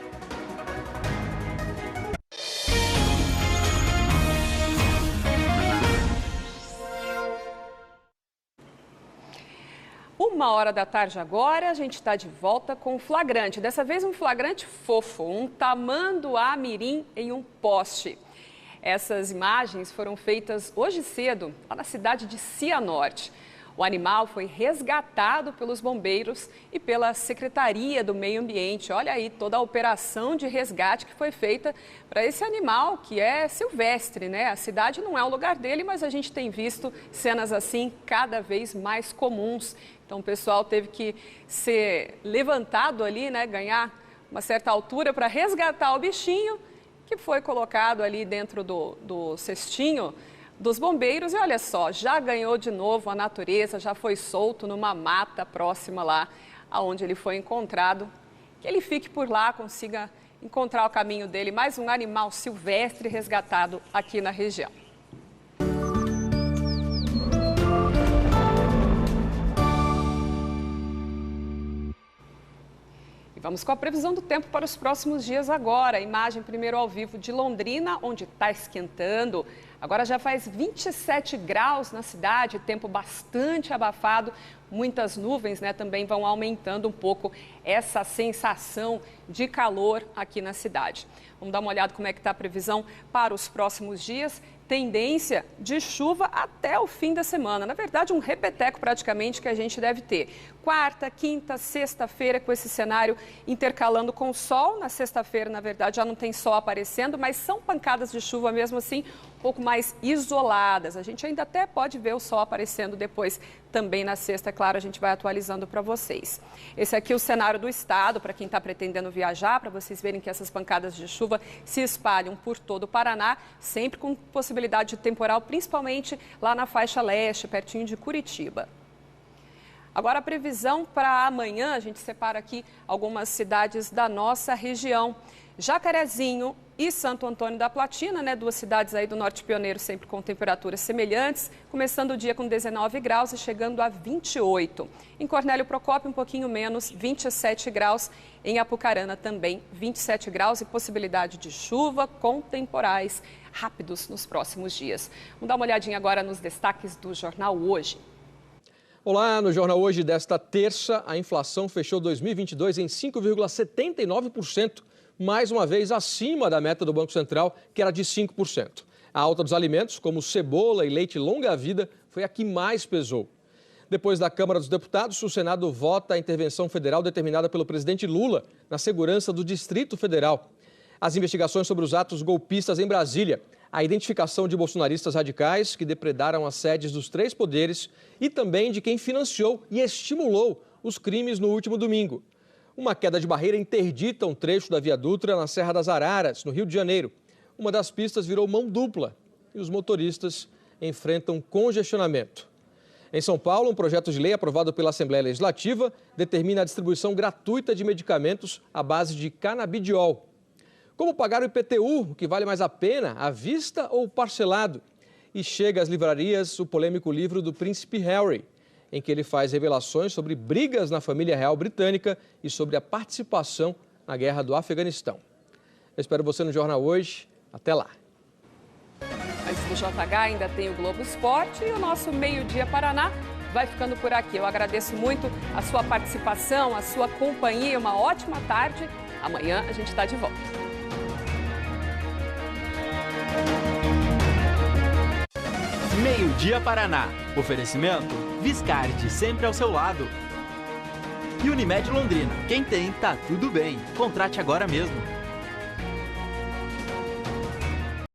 Uma hora da tarde agora, a gente está de volta com o flagrante. Dessa vez um flagrante fofo, um tamanduá mirim em um poste. Essas imagens foram feitas hoje cedo, lá na cidade de Cianorte. O animal foi resgatado pelos bombeiros e pela Secretaria do Meio Ambiente. Olha aí toda a operação de resgate que foi feita para esse animal que é silvestre, né? A cidade não é o lugar dele, mas a gente tem visto cenas assim cada vez mais comuns. Então o pessoal teve que ser levantado ali, né? Ganhar uma certa altura para resgatar o bichinho que foi colocado ali dentro do cestinho dos bombeiros e olha só, já ganhou de novo a natureza, já foi solto numa mata próxima lá aonde ele foi encontrado. Que ele fique por lá, consiga encontrar o caminho dele, mais um animal silvestre resgatado aqui na região. Vamos com a previsão do tempo para os próximos dias agora. Imagem primeiro ao vivo de Londrina, onde está esquentando. Agora já faz 27 graus na cidade, tempo bastante abafado. Muitas nuvens, né, também vão aumentando um pouco essa sensação de calor aqui na cidade. Vamos dar uma olhada como é que está a previsão para os próximos dias. Tendência de chuva até o fim da semana. Na verdade, um repeteco praticamente que a gente deve ter. Quarta, quinta, sexta-feira com esse cenário intercalando com o sol. Na sexta-feira, na verdade, já não tem sol aparecendo, mas são pancadas de chuva mesmo assim, um pouco mais isoladas. A gente ainda até pode ver o sol aparecendo depois também na sexta, claro, a gente vai atualizando para vocês. Esse aqui é o cenário do estado, para quem está pretendendo viajar, para vocês verem que essas pancadas de chuva se espalham por todo o Paraná, sempre com possibilidade de temporal, principalmente lá na faixa leste, pertinho de Curitiba. Agora a previsão para amanhã, a gente separa aqui algumas cidades da nossa região. Jacarezinho e Santo Antônio da Platina, né, duas cidades aí do Norte Pioneiro, sempre com temperaturas semelhantes, começando o dia com 19 graus e chegando a 28. Em Cornélio Procópio, um pouquinho menos, 27 graus. Em Apucarana também, 27 graus e possibilidade de chuva com temporais rápidos nos próximos dias. Vamos dar uma olhadinha agora nos destaques do Jornal Hoje. Olá, no Jornal Hoje desta terça, a inflação fechou 2022 em 5,79%, mais uma vez acima da meta do Banco Central, que era de 5%. A alta dos alimentos, como cebola e leite longa-vida, foi a que mais pesou. Depois da Câmara dos Deputados, o Senado vota a intervenção federal determinada pelo presidente Lula na segurança do Distrito Federal. As investigações sobre os atos golpistas em Brasília, a identificação de bolsonaristas radicais que depredaram as sedes dos 3 poderes e também de quem financiou e estimulou os crimes no último domingo. Uma queda de barreira interdita um trecho da Via Dutra na Serra das Araras, no Rio de Janeiro. Uma das pistas virou mão dupla e os motoristas enfrentam congestionamento. Em São Paulo, um projeto de lei aprovado pela Assembleia Legislativa determina a distribuição gratuita de medicamentos à base de canabidiol. Como pagar o IPTU, o que vale mais a pena, à vista ou parcelado? E chega às livrarias o polêmico livro do Príncipe Harry, em que ele faz revelações sobre brigas na família real britânica e sobre a participação na guerra do Afeganistão. Eu espero você no Jornal Hoje. Até lá. Antes do JH ainda tem o Globo Esporte e o nosso Meio Dia Paraná vai ficando por aqui. Eu agradeço muito a sua participação, a sua companhia. Uma ótima tarde. Amanhã a gente está de volta. Meio Dia Paraná. Oferecimento Viscard, sempre ao seu lado. E Unimed Londrina. Quem tem, tá tudo bem. Contrate agora mesmo.